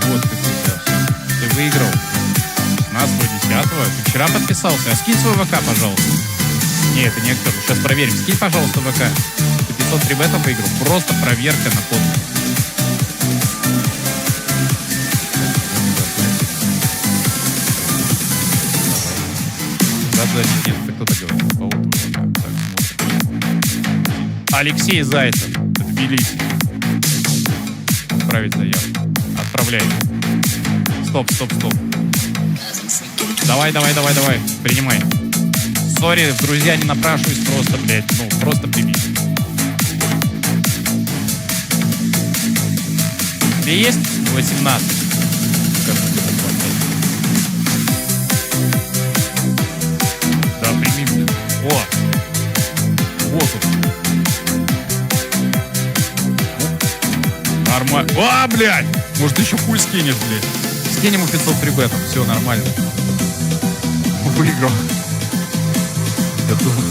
[SPEAKER 5] Вот ты тут. Ты выиграл 16-10. Ты вчера подписался. А скинь свой ВК, пожалуйста. Не, это не актер. Сейчас проверим. Скинь, пожалуйста, ВК. Ты 500 ребятов выиграл. Просто проверка на код. Да, нет, это кто-то говорит. Алексей Зайцев, Тбилиси. Отправить заявку. Отправляй. Стоп. Давай. Принимай. Сори, друзья, не напрашиваюсь, просто, блядь, просто прими. Тебе есть 18? Да, прими, блядь. О! Вот он. Нормально. А, блядь! Может, еще хуй скинешь, блядь. Скинь ему 500 фрибетов. Все, нормально. Выиграл. Я думал.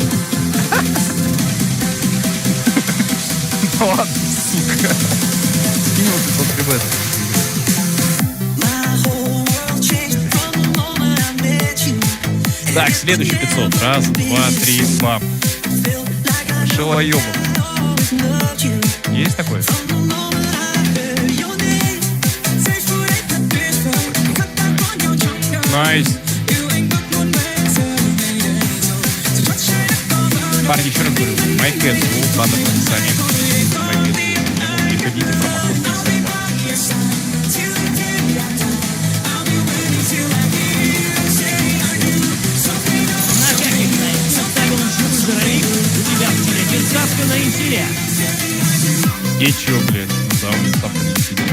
[SPEAKER 5] Ну ладно, сука. Скинь ему 500 фрибетов. Так, следующий 500. Раз, два, три, бам. Шелоебов. Есть такое? Найс. Парни, еще раз говорю, MyCat, ладно, в описании. MyCat, приходите, промокод 52. И чё, блядь, за улицу не сидит.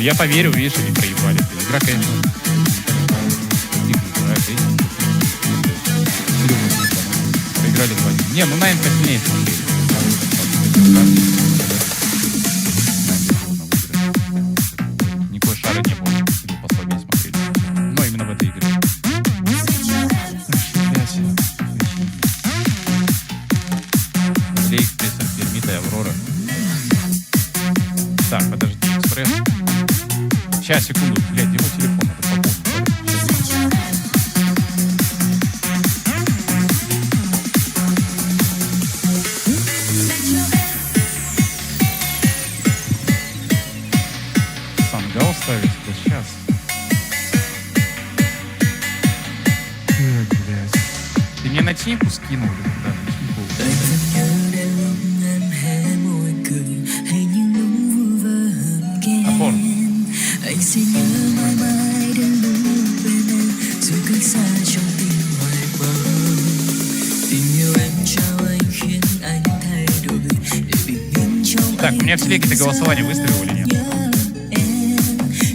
[SPEAKER 5] Я поверю, видишь, они проебали. Игра, конечно. Проиграли 2. Не, ну Найн посильнее. Никакой шары не было. Послабее смотреть. Но именно в этой игре. Лейк, Прессер, Пермита и Аврора. Так, подожди, экспресс. Сейчас, секунду, блядь, где мой телефон? Надо пополнить. Сангал ставить? Да сейчас. Блядь. Ты мне ночнику скинул? Да, ночнику. Оформ.
[SPEAKER 1] Anh sẽ nhớ mãi mãi đến lúc bên em rồi cách xa trong tim hoài bão. Tình yêu em trao anh khiến anh thay đổi để bình yên trong
[SPEAKER 5] Так, у меня в телеге ты голосование выставил или нет?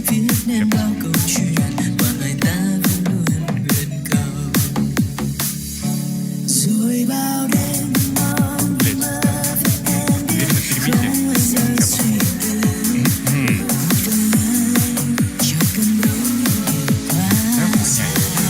[SPEAKER 1] viết nên bao câu chuyện mà người ta vẫn luôn nguyện cầu. Rồi bao đêm mong mơ về em không rời suy tư. Chẳng cần đâu nhiều quá.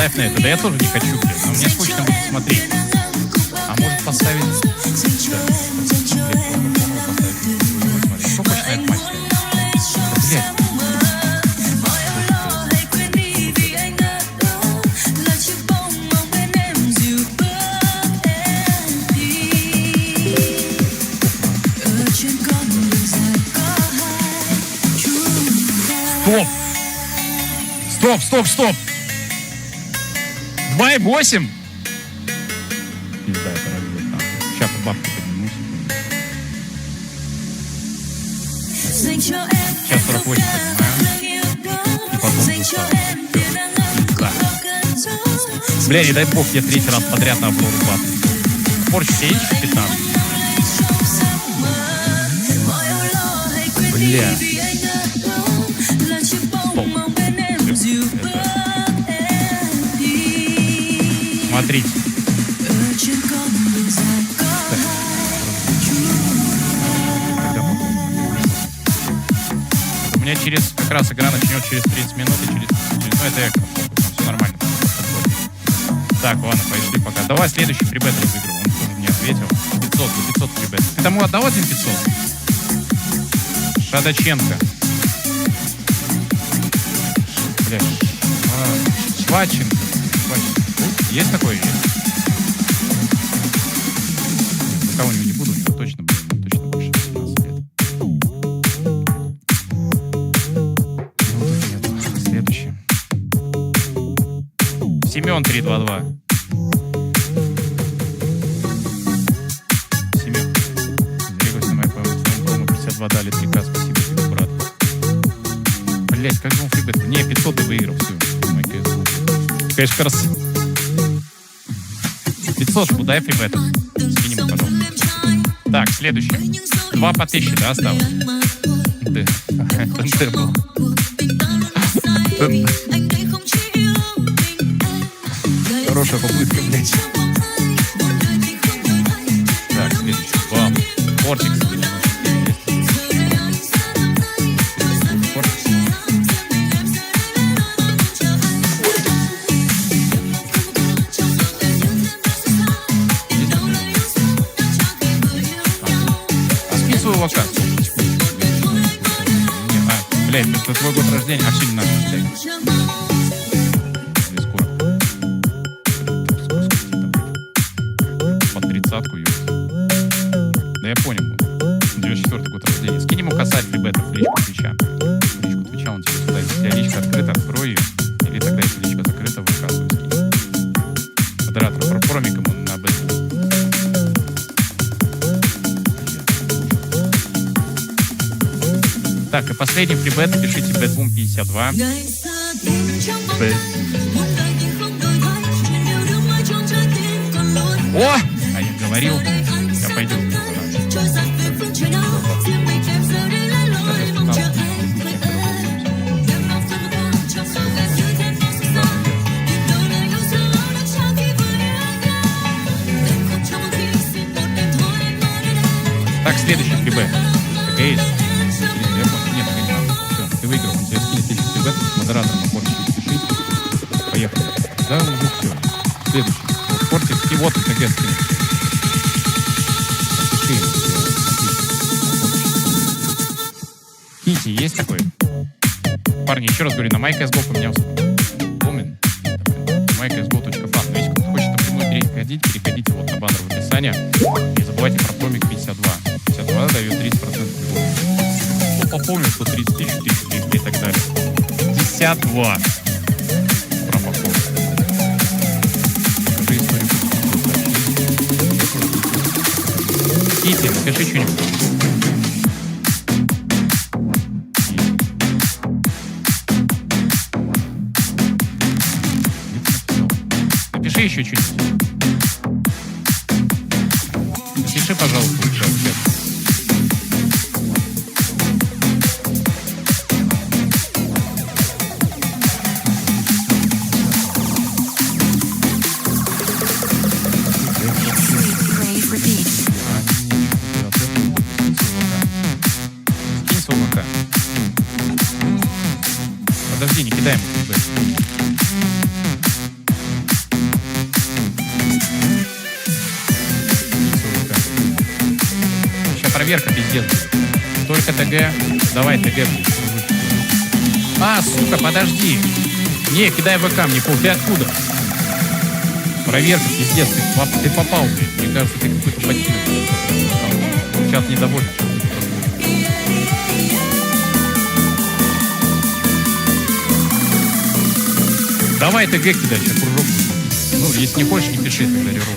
[SPEAKER 5] поставь на это. Да я тоже не хочу, блядь. Но мне скучно будет смотреть. А может поставить... Да. Кто хочет на этот матч ставить? Да, блядь. Стоп! 2,8? Пизда, это разбит нахуй. Сейчас по бабке поднимусь. Сейчас 48 поднимаю. И потом заставлю. Да. Бля, не дай бог, я третий раз подряд на обзор упаду. Порч тебе есть 15? Бля. Смотрите. У меня как раз игра начнет через 30 минут и через ну, это я все нормально. Так, ладно, пошли пока. Давай следующий фрибет разыгрываем. Он тоже мне ответил. 500 фрибет. Ты тому отдал один 500? Шадаченко. Бля. Шваченко. Есть такой? Кого-нибудь не буду, у него точно больше 15 лет. Следующий. Семен 322. Семен. Зарегался на мою по-моему 52 дали 3К. Спасибо тебе, брат. Блять, как же он фрибет? Не, 500 ты выиграл, все. Мой КС. Конечно, красиво. 500, дай фрибет. Скинь ему, пожалуйста. Так, следующий. 2 по 1000, да, осталось? ТНТ был. Хорошая попытка, блядь. Так, следующий. Вам. Фортик. Блядь, это твой год рождения, а сильно надо, блядь. Скоро. Под 30-ку, да я понял. 94-й год рождения. Скинь ему косарь фрибета в личку Твича. В личку Твича он тебе сюда. Если личка открыта, открой ее. Или тогда, если личка закрыта, в кассу скинь. Модератор, промик ему на бэтбул. Так, и последний фрибет, напишите бэтбум 52. О! А я говорил, я пойду. Так, следующий фрибет. Какая есть? Ты выиграл, он тебе скинет 1000 фрибет, модератором портик пиши. Поехали. Да, уже все. Следующий. Вот портик, и вот ТГ скинет. Напиши. Кити, есть такой? Парни, еще раз говорю, на MyCSGO поменялся. Помню? MyCSGO.fan. Но если кто-то хочет напрямую переходите вот на баннер в описании. Не забывайте про промик 52. 52 дает 30% любовь. Попомнил, что 30 тысяч, 30 тысяч и так далее. 52. Промокод. Покажи историю. Кити, напиши что-нибудь. Напиши еще что-нибудь. Напиши, пожалуйста, сейчас. Подожди, не кидай ему фрибет. проверка пиздец. Только ТГ. Давай ТГ. А, сука, подожди. Не, кидай ВК, мне пол. Ты откуда? Проверка, пиздец. Ты попал, блядь. Мне кажется, ты какой-то ботинок. Сейчас недоволен. Давай ТГ кидай, сейчас кружок. Ну, если не хочешь, не пиши тогда реролл.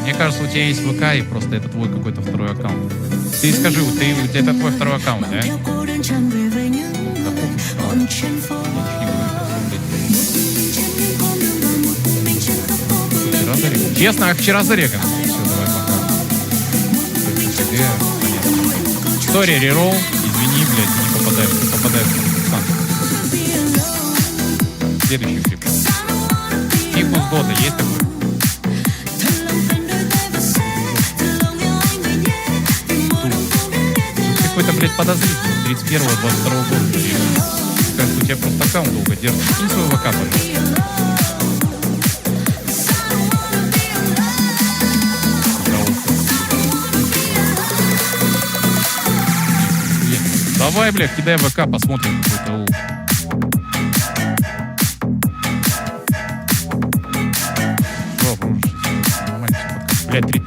[SPEAKER 5] Мне кажется, у тебя есть ВК, и просто это твой какой-то второй аккаунт. Ты скажи, это твой второй аккаунт, да? Честно, вчера зареган. Все, давай, пока. Сори, реролл. Извини, блядь, не попадаешь. Ты попадаешь в сам. Следующий клип. Типус Дота есть такой? Какой-то, блядь, подозрительный. 31-22 года. Кажется, у тебя просто аккаунт долго держит. Кинь свой ВК, пожалуйста. Давай, блядь, кидай ВК, посмотрим какой-то лук. Нормально, блядь, 3-3.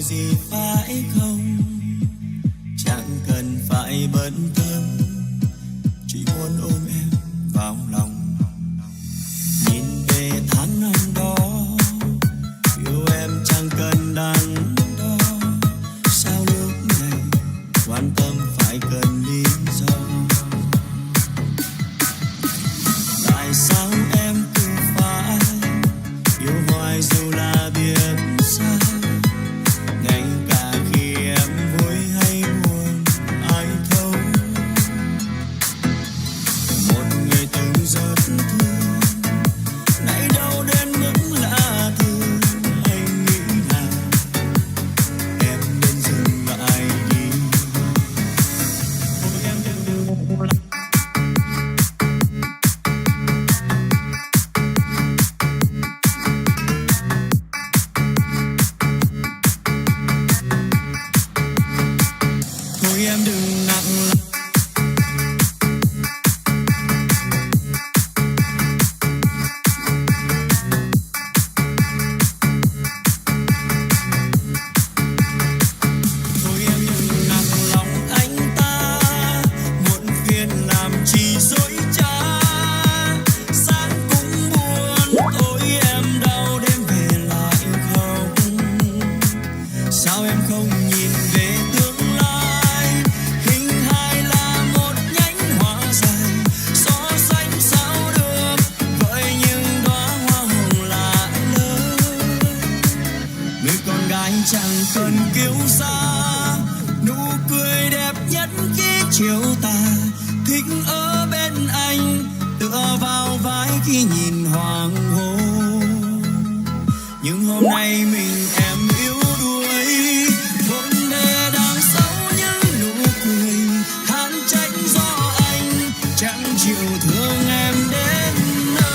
[SPEAKER 1] đâu gì phải không, chẳng cần phải bận tâm, chỉ muốn ôm em vào lòng. Nhìn về tháng năm đó, yêu em chẳng cần đắn đo, sao lúc này quan tâm phải cần lý do. Tại sao em cứ phải yêu hoài dù là biết sai, ngay cả khi em vui hay buồn ai thấu. Một người từng rất thương, nay đâu đến mức lạ thường. Anh nghĩ là em nên dừng lại đi. Ôi em đừng thôi em đừng nặng lòng. Thôi em đừng nặng lòng anh ta, muộn phiền làm chi dối trá. Sáng cũng buồn, tối em đau đêm về lại khóc. Sao em không nhìn về tương lai, hình hài là một nhánh hoa dài, so sánh sao được với những đóa hoa hồng lạ lơi. Người con gái chẳng cần kiêu sa, nụ cười đẹp nhất khi chiều tà, thích ở bên anh tựa vào vai khi nhìn hoàng hôn. Nhưng hôm nay mình em yếu đuối, vốn bề đằng sau những nụ cười, than trách do anh chẳng chịu thương em đến nơi.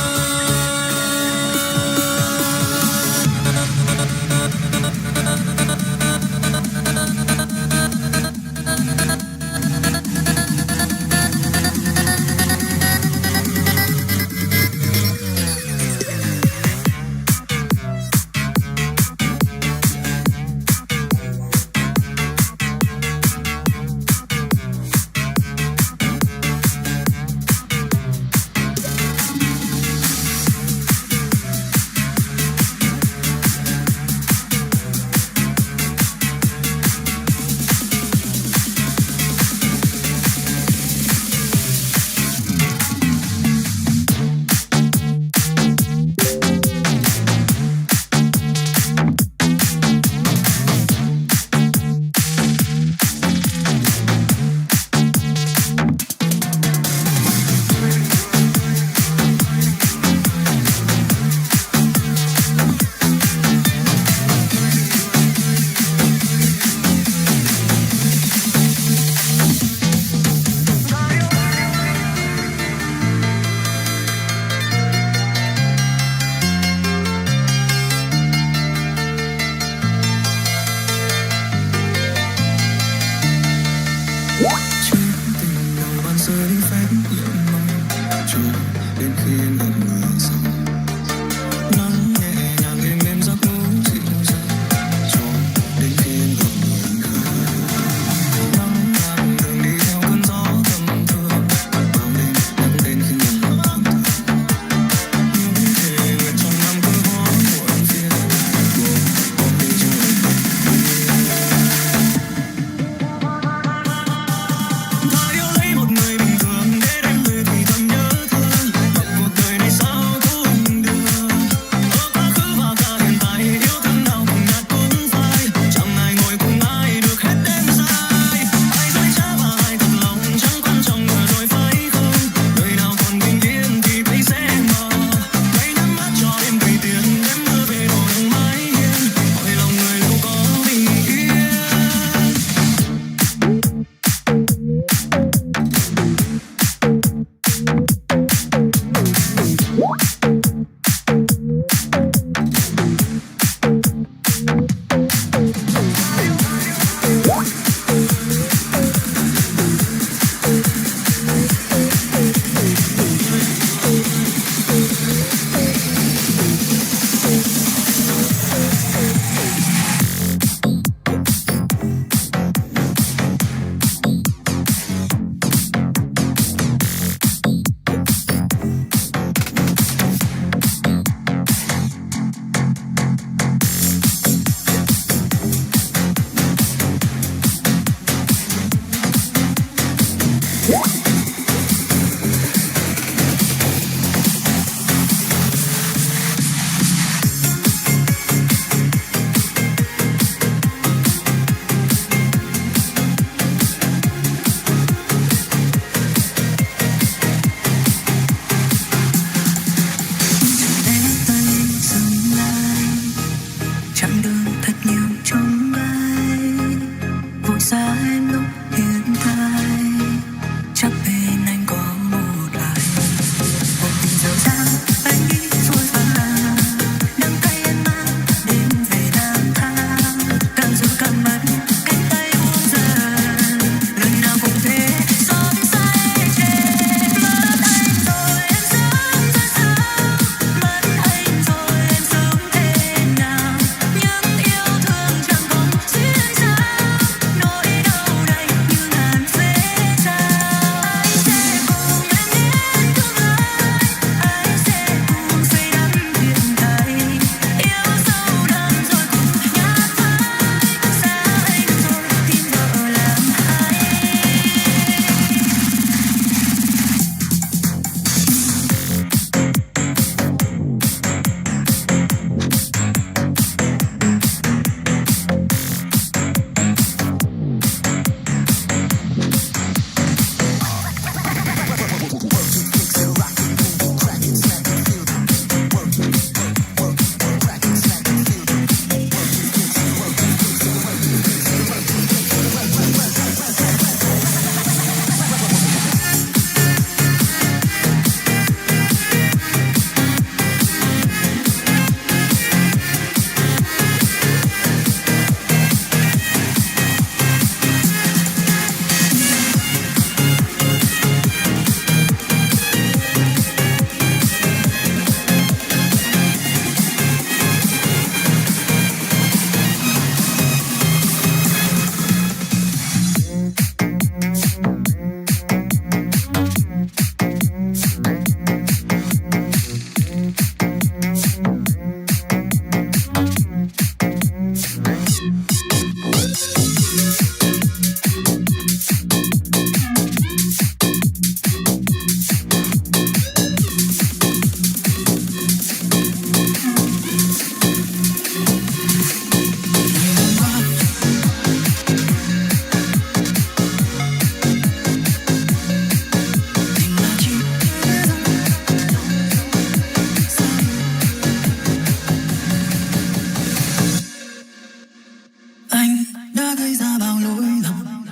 [SPEAKER 1] đã gây ra bao lỗi lầm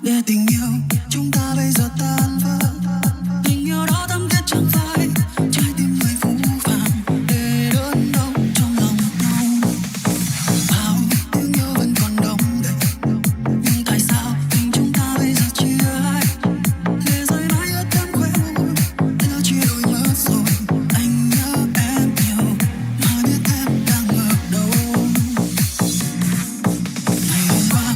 [SPEAKER 1] để tình yêu chúng ta bây giờ tan vỡ. Tình yêu đó thắm thiết chẳng phải trái tim người phũ phàng để đớn đau trong lòng nhau. Bao tiếng yêu vẫn còn đong đầy, nhưng tại sao tình chúng ta bây giờ chia hai? Để rơi mãi ướt đẫm khóe môi, lỡ chia đôi mất rồi. Anh nhớ em nhiều mà biết em đang ở đâu. Ngày hôm qua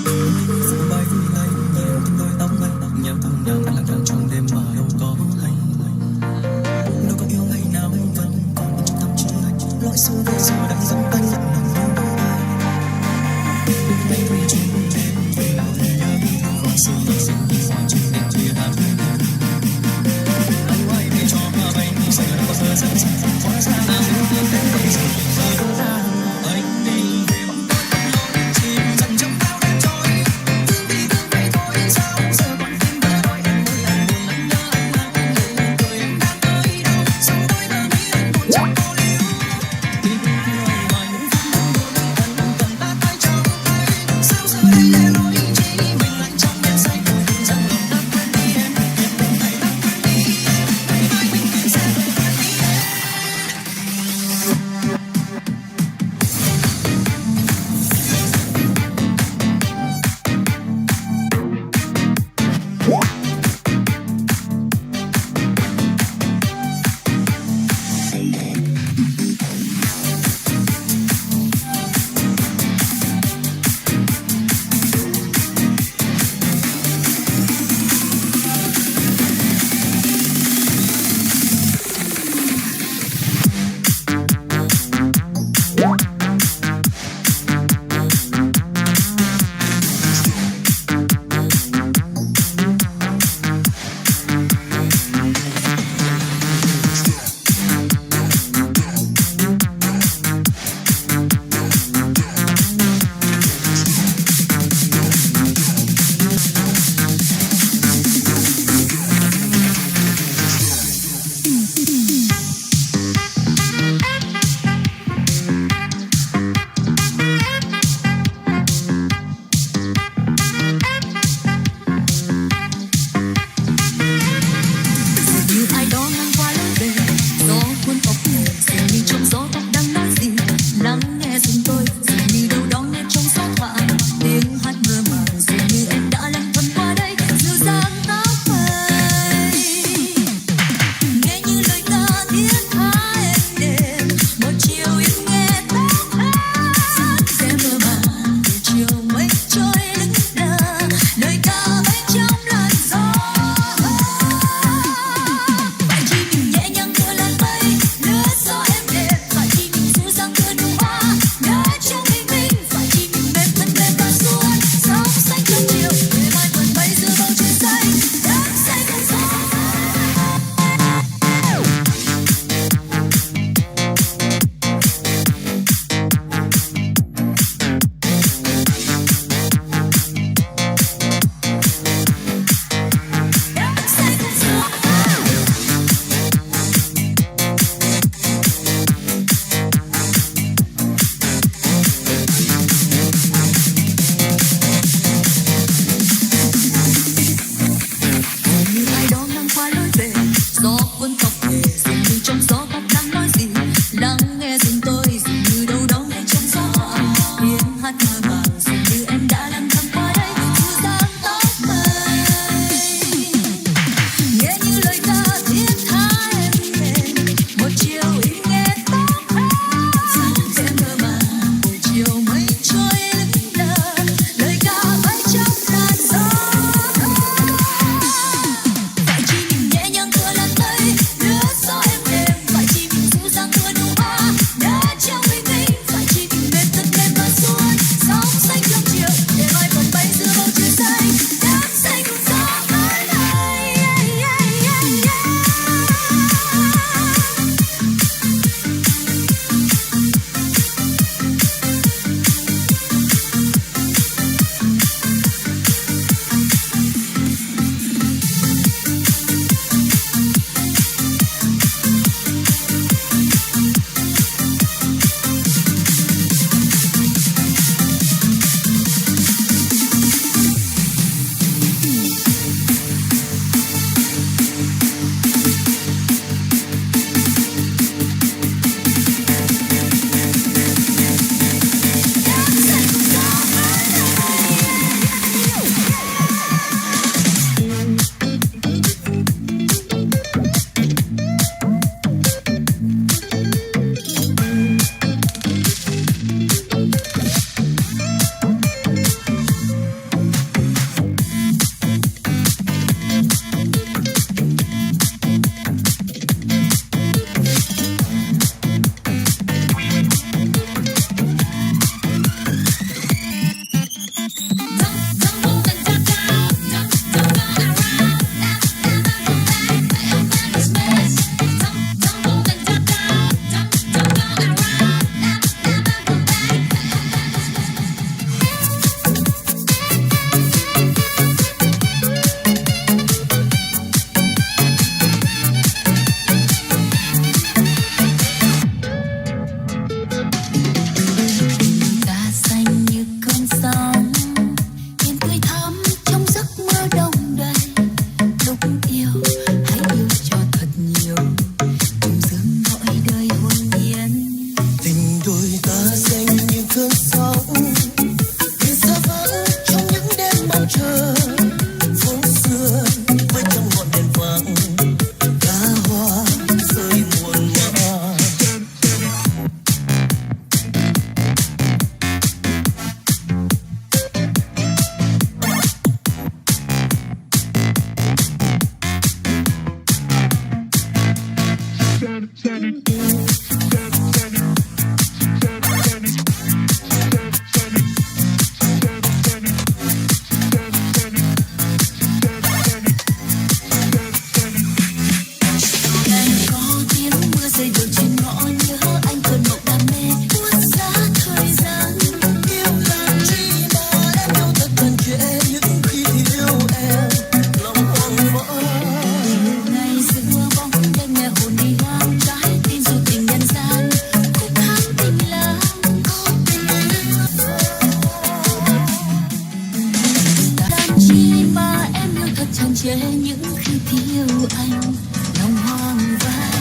[SPEAKER 1] Giữa bay lay nhẹ từng đôi tóc ngây nhẹ từng nàng anh lang thang trong đêm mà đâu có hay. Đâu có yêu ngày nào vẫn còn trong tâm trí anh. Lỗi xưa về giờ đã giống tay lặng nằm đâu ai. Đêm nay thủy chung đêm về nhớ thương gọi xưa gọi trên đêm khuya hát. Anh quay về cho hoa bay giờ đã có giờ dẫn hóa ra ta yêu thương đến bây giờ rơi ra anh đi về bóng tối lối chìm dần trong bao đêm trôi. tràn trề những khi thiếu anh, lòng hoang vắng.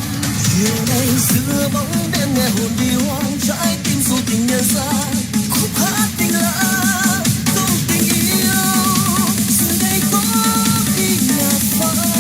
[SPEAKER 1] Chiều nay giữa bóng đêm nghe hồn đi hoang, trái tim dù tình nhân xa, khúc hát tình lạ, không tình yêu, giờ đây có khi nhạt phai.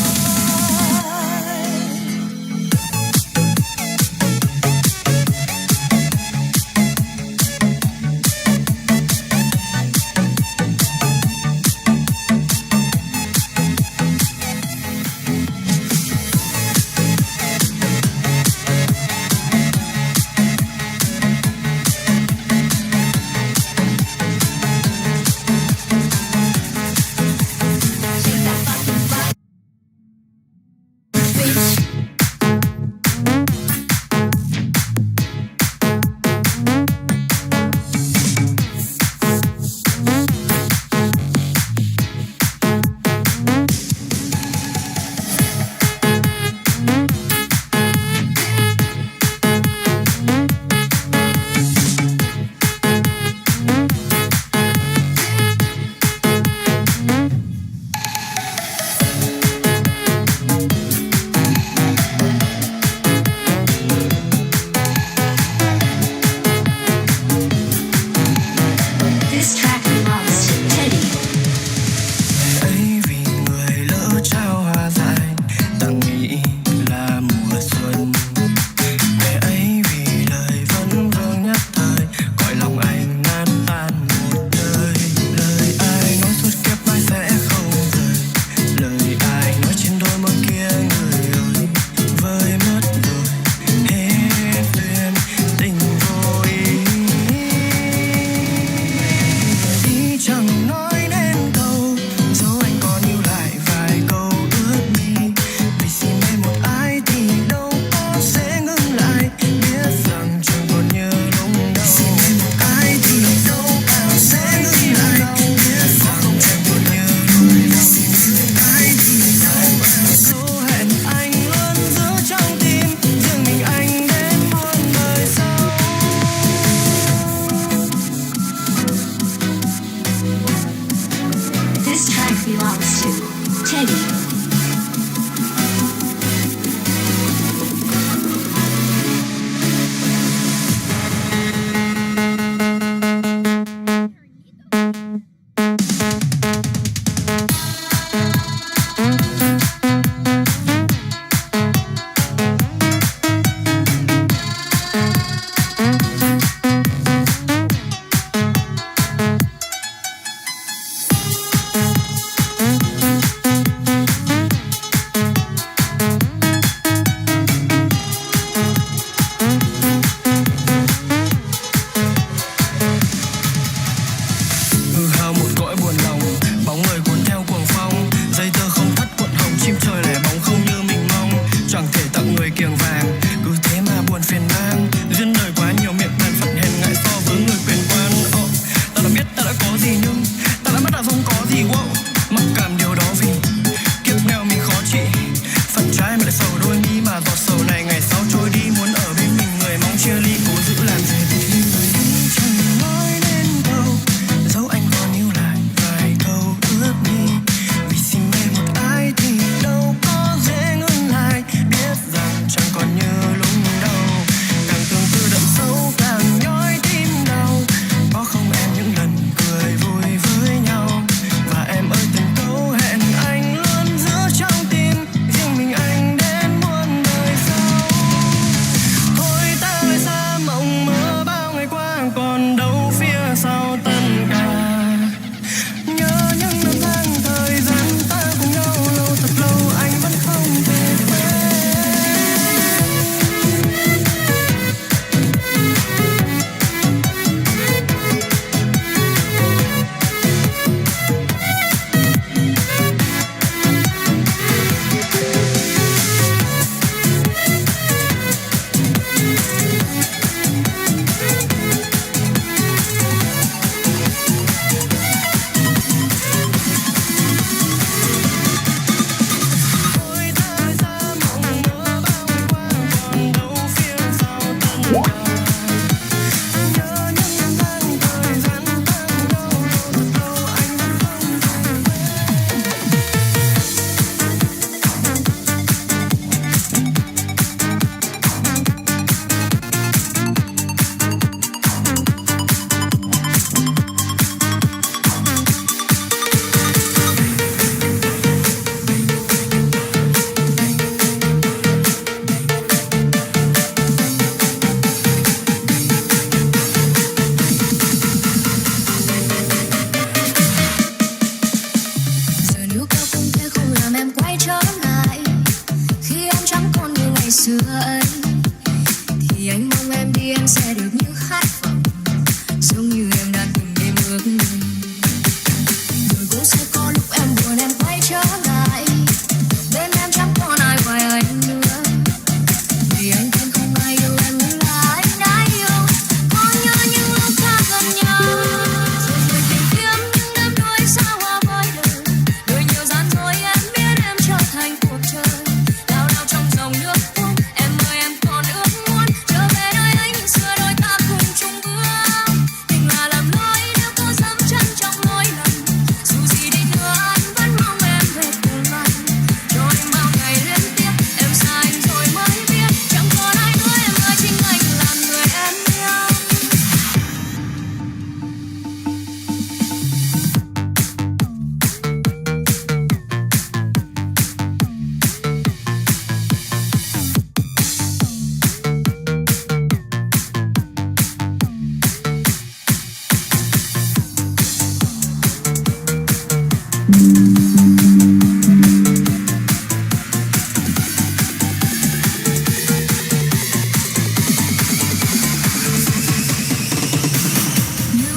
[SPEAKER 1] Nếu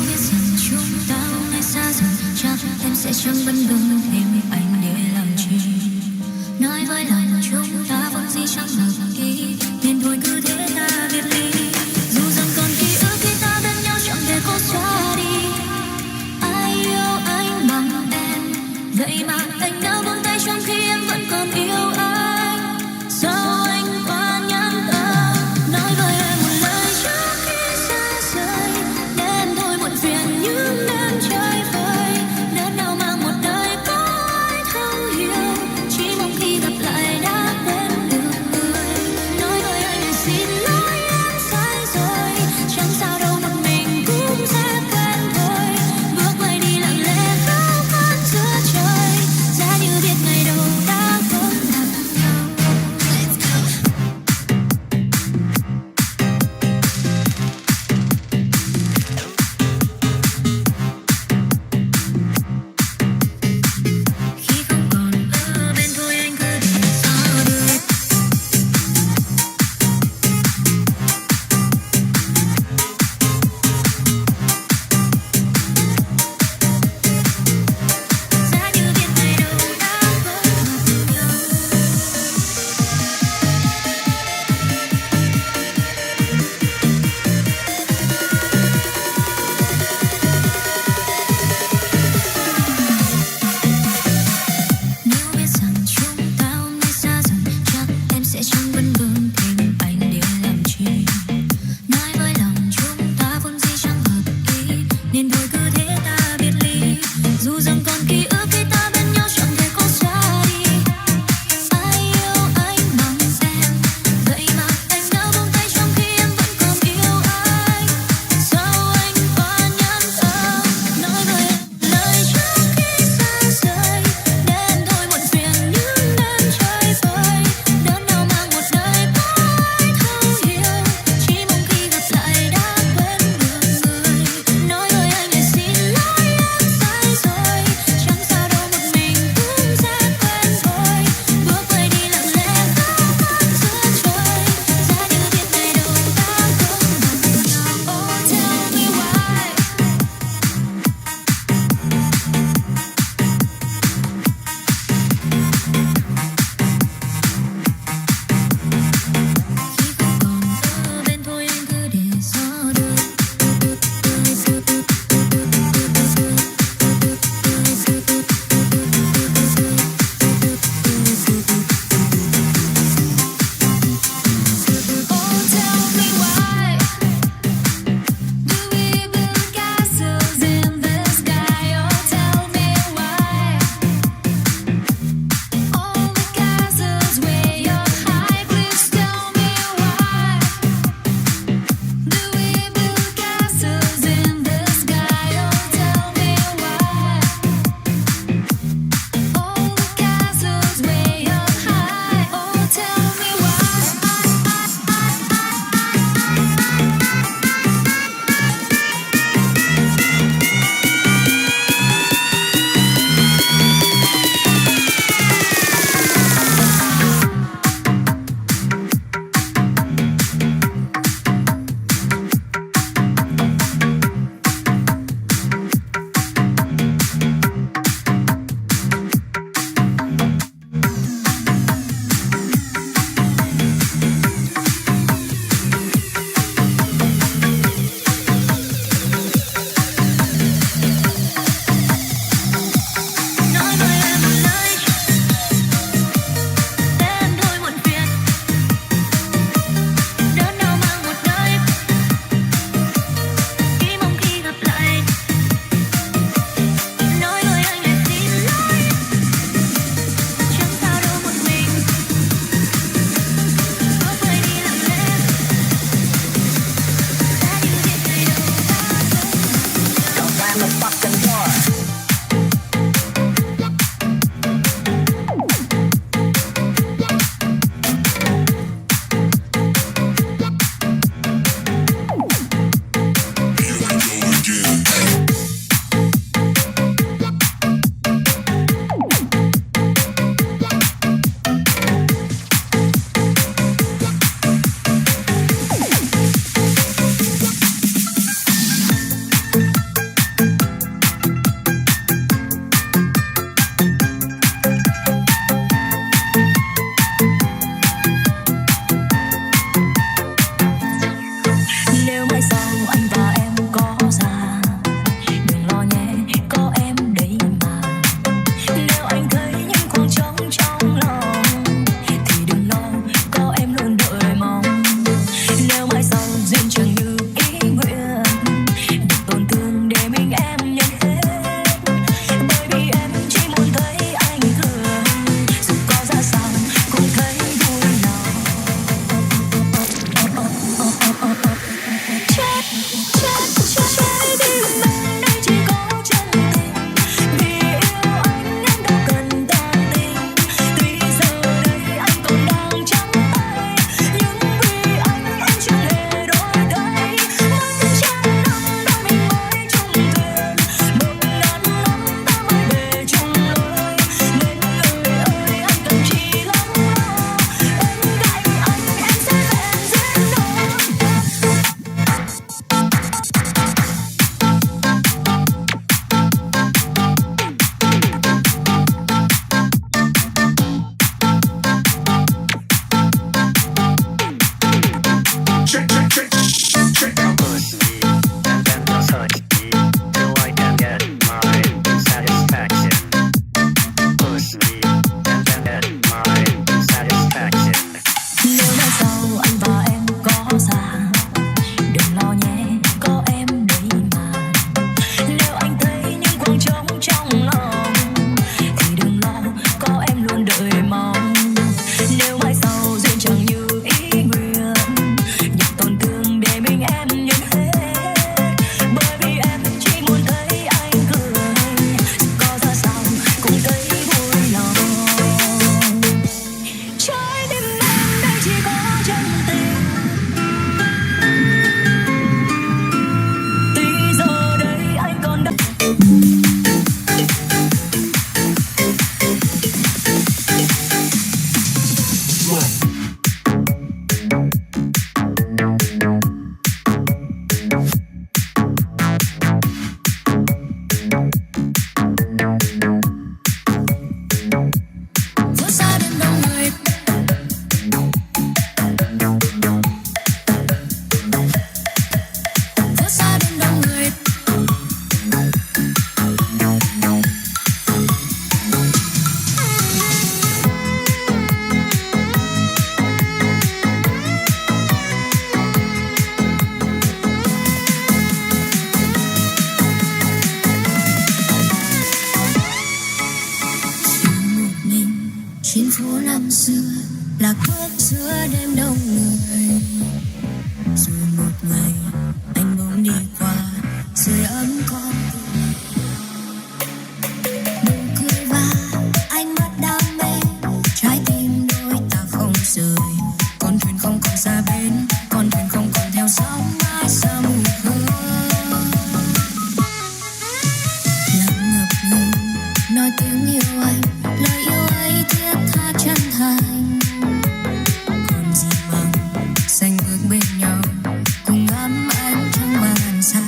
[SPEAKER 1] biết rằng chúng ta hôm nay xa dần, chắc em sẽ chẳng vẫn gần thêm anh để làm chi. Nói với lòng chúng ta vốn gì chẳng hợp ý, nên thôi cứ thế ta biệt ly. Dù rằng còn ký ức khi ta bên nhau chẳng thể có xóa đi. Ai yêu anh bằng em, vậy mà anh đã buông tay trong khi em vẫn còn yêu anh. Sao anh quá nhẫn tâm, nói với em một lời trước khi xa rời, để em thôi muộn phiền những đêm chơi vơi. Nếu nào mang một đời trên phố năm xưa lạc bước giữa đêm đông người. Rồi một ngày anh bỗng đi qua sưởi ấm con nụ cười và ánh mắt đam mê, trái tim đôi ta không rời. Con thuyền không còn xa bến, con thuyền không còn theo sóng mãi xa mù hương. Lặng ngập ngừng nói tiếng yêu anh, lời yêu ấy thiết tha chân thành. Còn gì bằng xanh bước bên nhau cùng ngắm ánh trăng màn sao.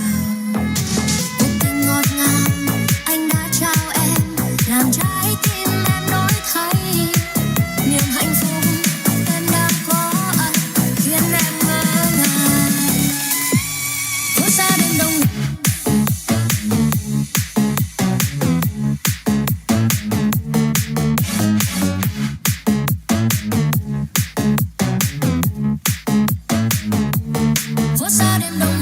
[SPEAKER 1] Cuộc tình ngọt ngào anh đã trao em, làm trái tim em đổi thay. Niềm hạnh phúc em đang có anh khiến em ngỡ ngàng. Phố xa đêm đông phố xa đêm đông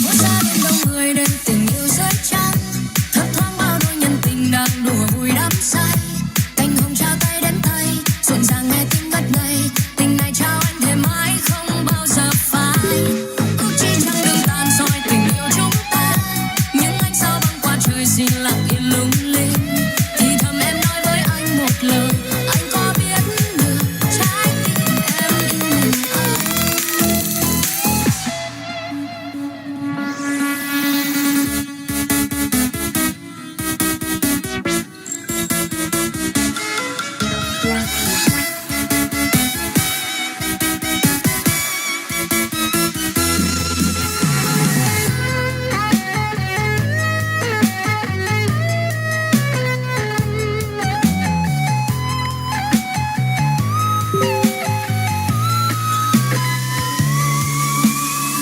[SPEAKER 1] phố xa đêm đông người đêm tình yêu dưới trăng, thấp thoáng bao đôi nhân tình đang đùa vui đắm say. Cành hồng trao tay đến tay rộn ràng nghe tiếng ngất ngây, tình này trao anh thêm mãi không bao giờ phai. Ước chi chẳng đường tàn soi tình yêu chúng ta, những ánh sao băng qua trời xin lặng yên lung linh. Thì thầm em nói với anh một lời, anh có biết được trái tim em yêu mình anh.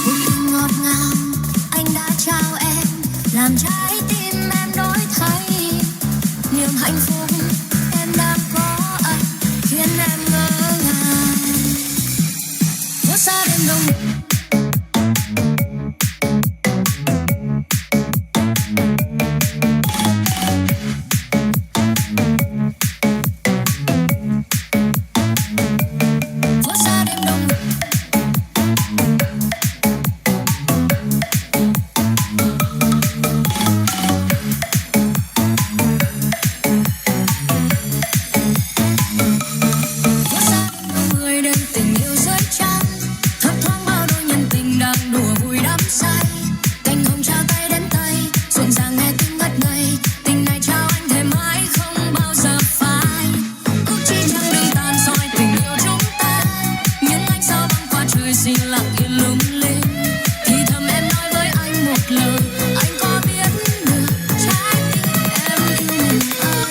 [SPEAKER 1] Cuộc tình ngọt ngào anh đã trao em, làm trái tim em đổi thay. Niềm hạnh phúc em đang có anh khiến em ngỡ ngàng. Phố xa đêm đông phố xa đêm đông phố xa đông người đêm tình yêu dưới trăng, thấp thoáng bao đôi nhân tình đang đùa vui đắm say. Cành hồng trao tay đến tay rộn ràng nghe tiếng ngất ngây, tình này trao anh thêm mãi không bao giờ phai. Ước chi chẳng đường tàn soi tình yêu chúng ta, những ánh sao băng qua trời xin lặng yên lung linh. Thì thầm em nói với anh một lời, anh có biết được trái tim em yêu mình anh.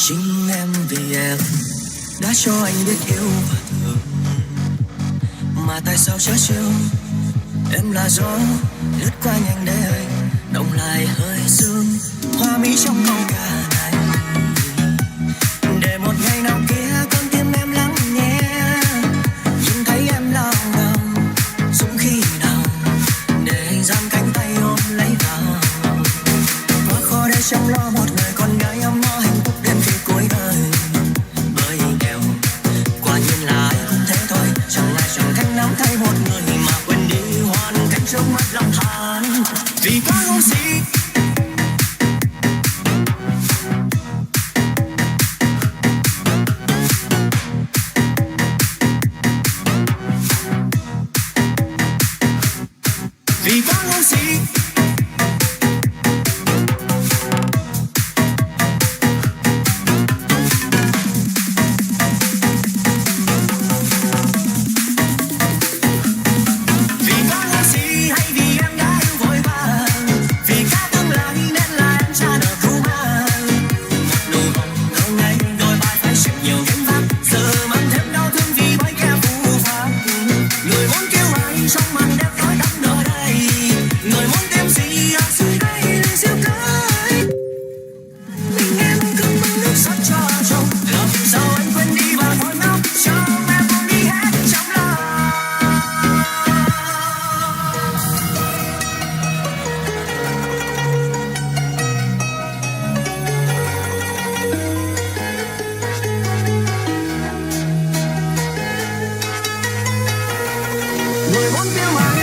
[SPEAKER 1] Chính em vì em đã cho anh biết yêu và thương, mà tại sao chớ trêu em là gió lướt qua nhanh để anh động lại hơi sương hoa mỹ trong câu ca này. Để một ngày nào kia con tim em lắng nghe, nhìn thấy em lao lòng dũng khí nào để vì quá ngu si. Vì quá ngu si hay vì em đã yêu vội vàng, vì cả tương lai nên là em trả nợ cũ mang. Một nụ hôn lâu ngày đôi vai phải chịu nhiều gánh vác, giờ mang thêm đau thương vì bởi kẻ phũ phàng. Người muốn kêu ai trong màn đêm tối đắm nơi đây, người muốn tìm gì ở dưới đây để siêu cưới. Mình em cứ mong nước sắc cho trông, làm sao anh quên đi và thôi nào cho em buông đi hết trong lòng. Người muốn kêu ai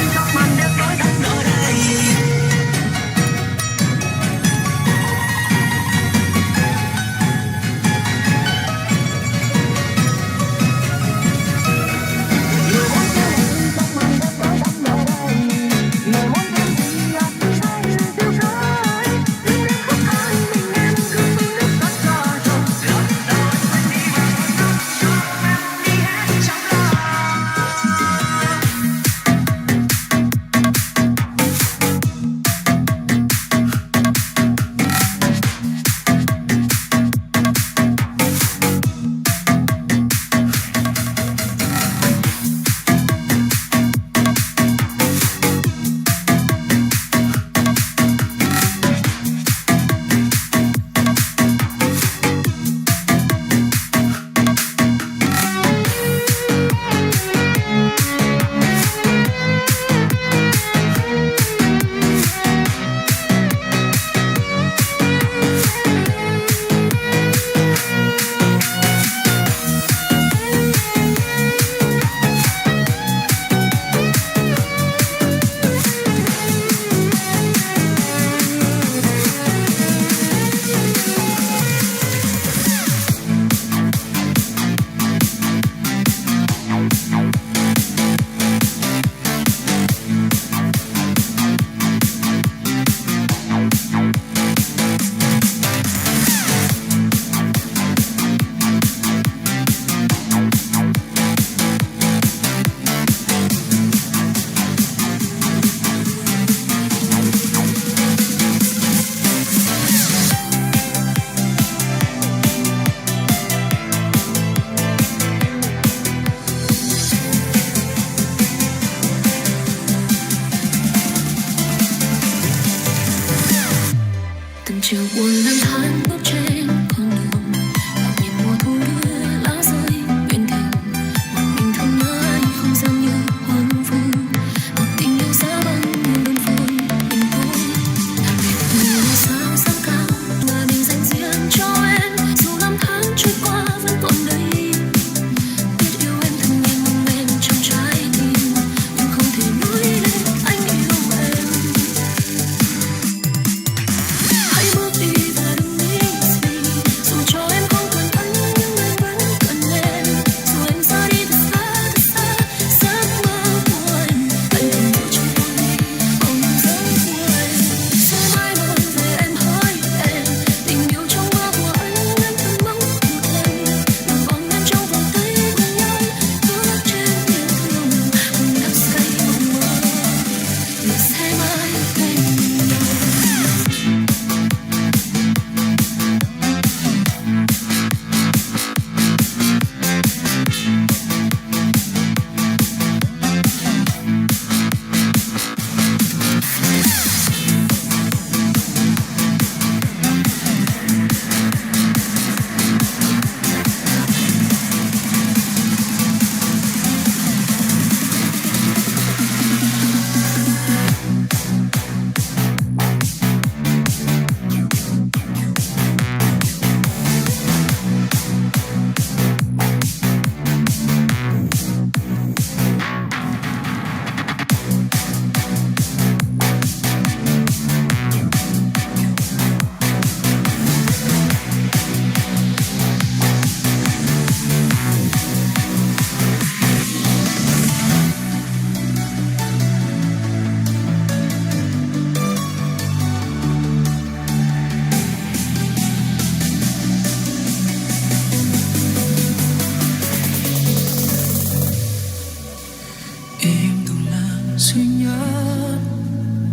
[SPEAKER 1] duy nhất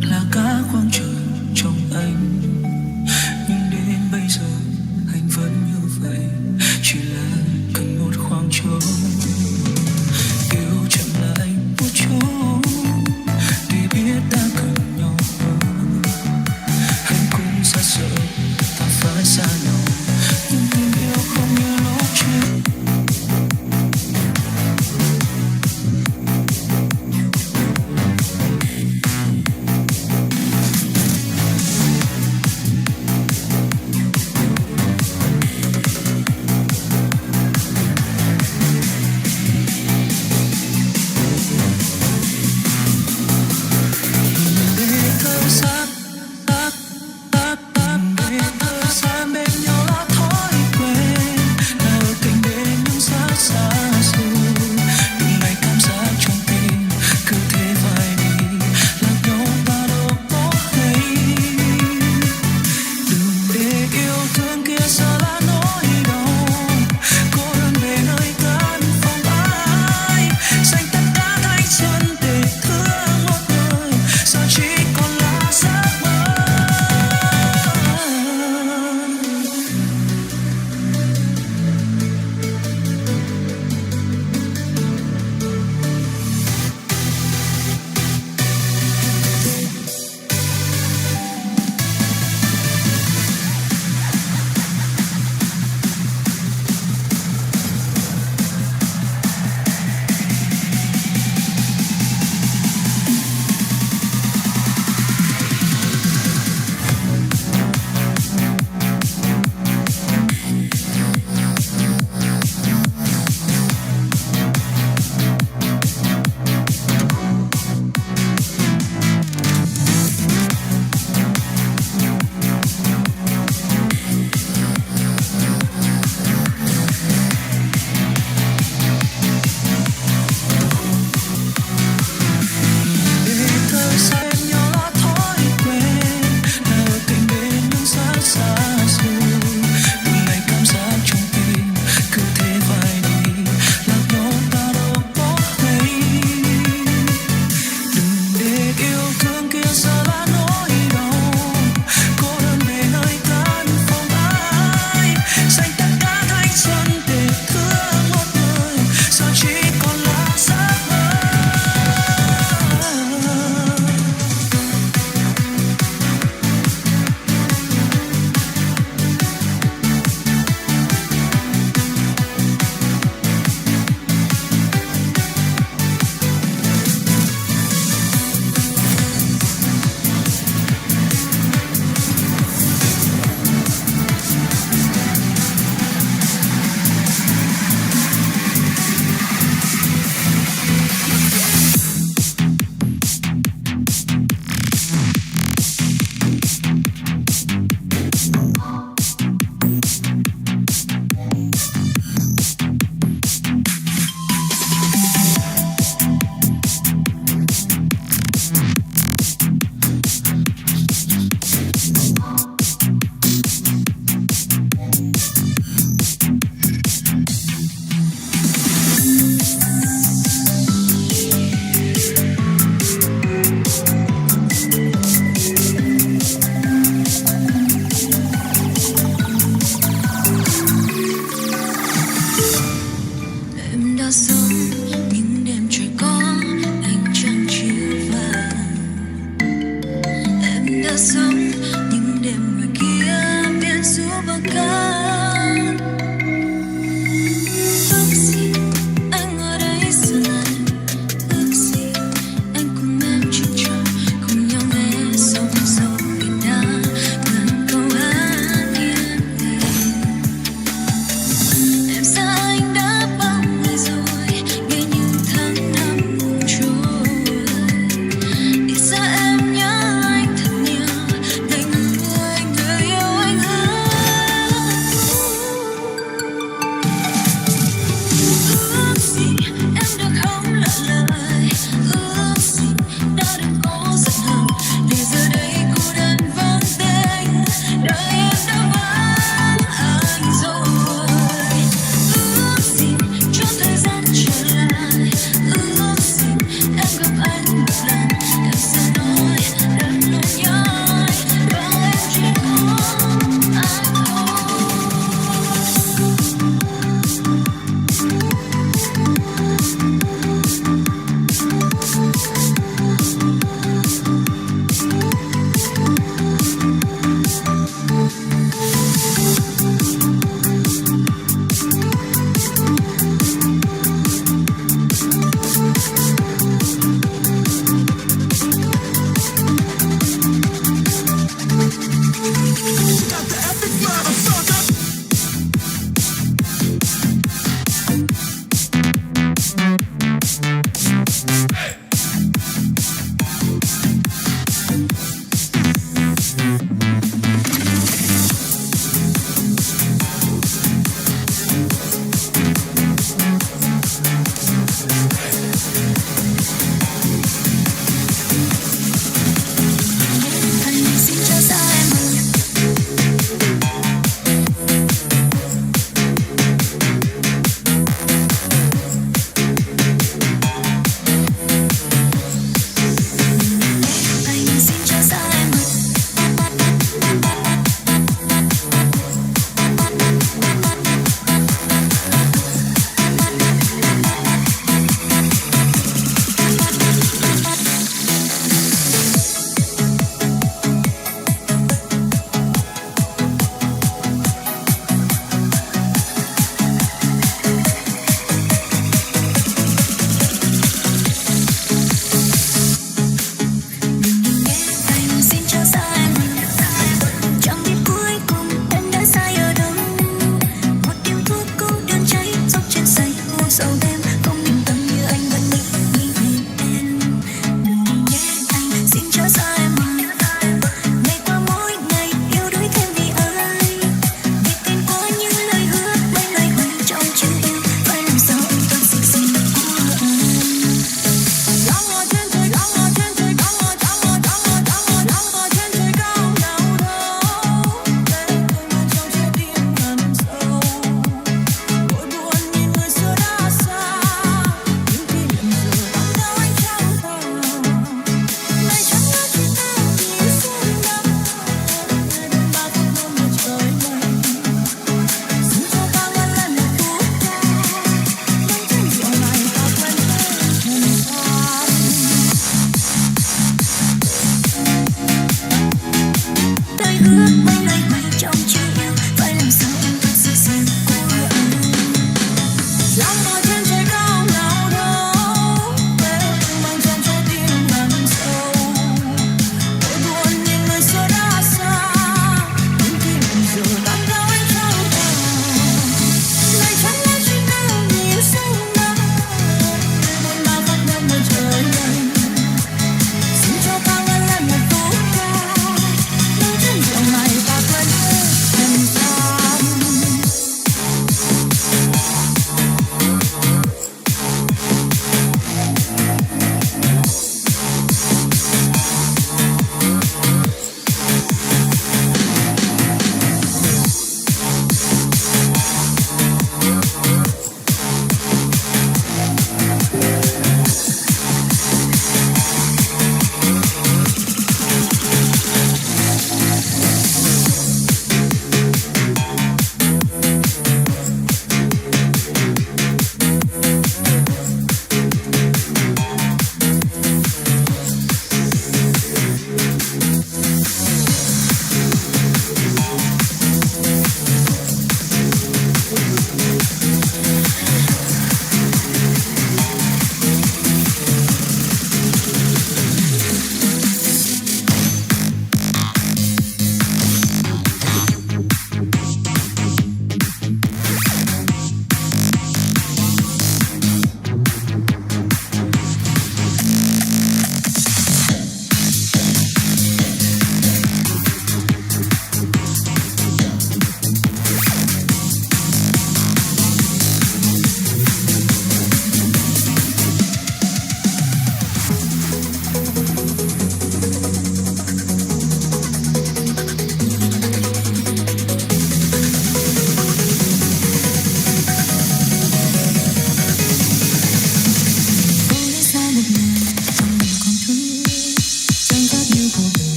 [SPEAKER 1] là cả khoảng trời trong anh, nhưng đến bây giờ anh vẫn như vậy, chỉ là cần một khoảng trống. Yêu chậm lại một chút để biết đã cần nhau hơn. Anh cũng rất sợ ta phải xa nhau, nhưng tình yêu không như lúc trước.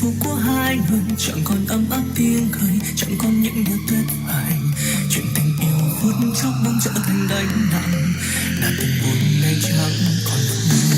[SPEAKER 1] phút của hai người chẳng còn ấm áp tiếng cười, chẳng còn những điều tuyệt vời. Chuyện tình yêu phút chốc bỗng trở thành gánh nặng, là tình buồn này chẳng còn nữa.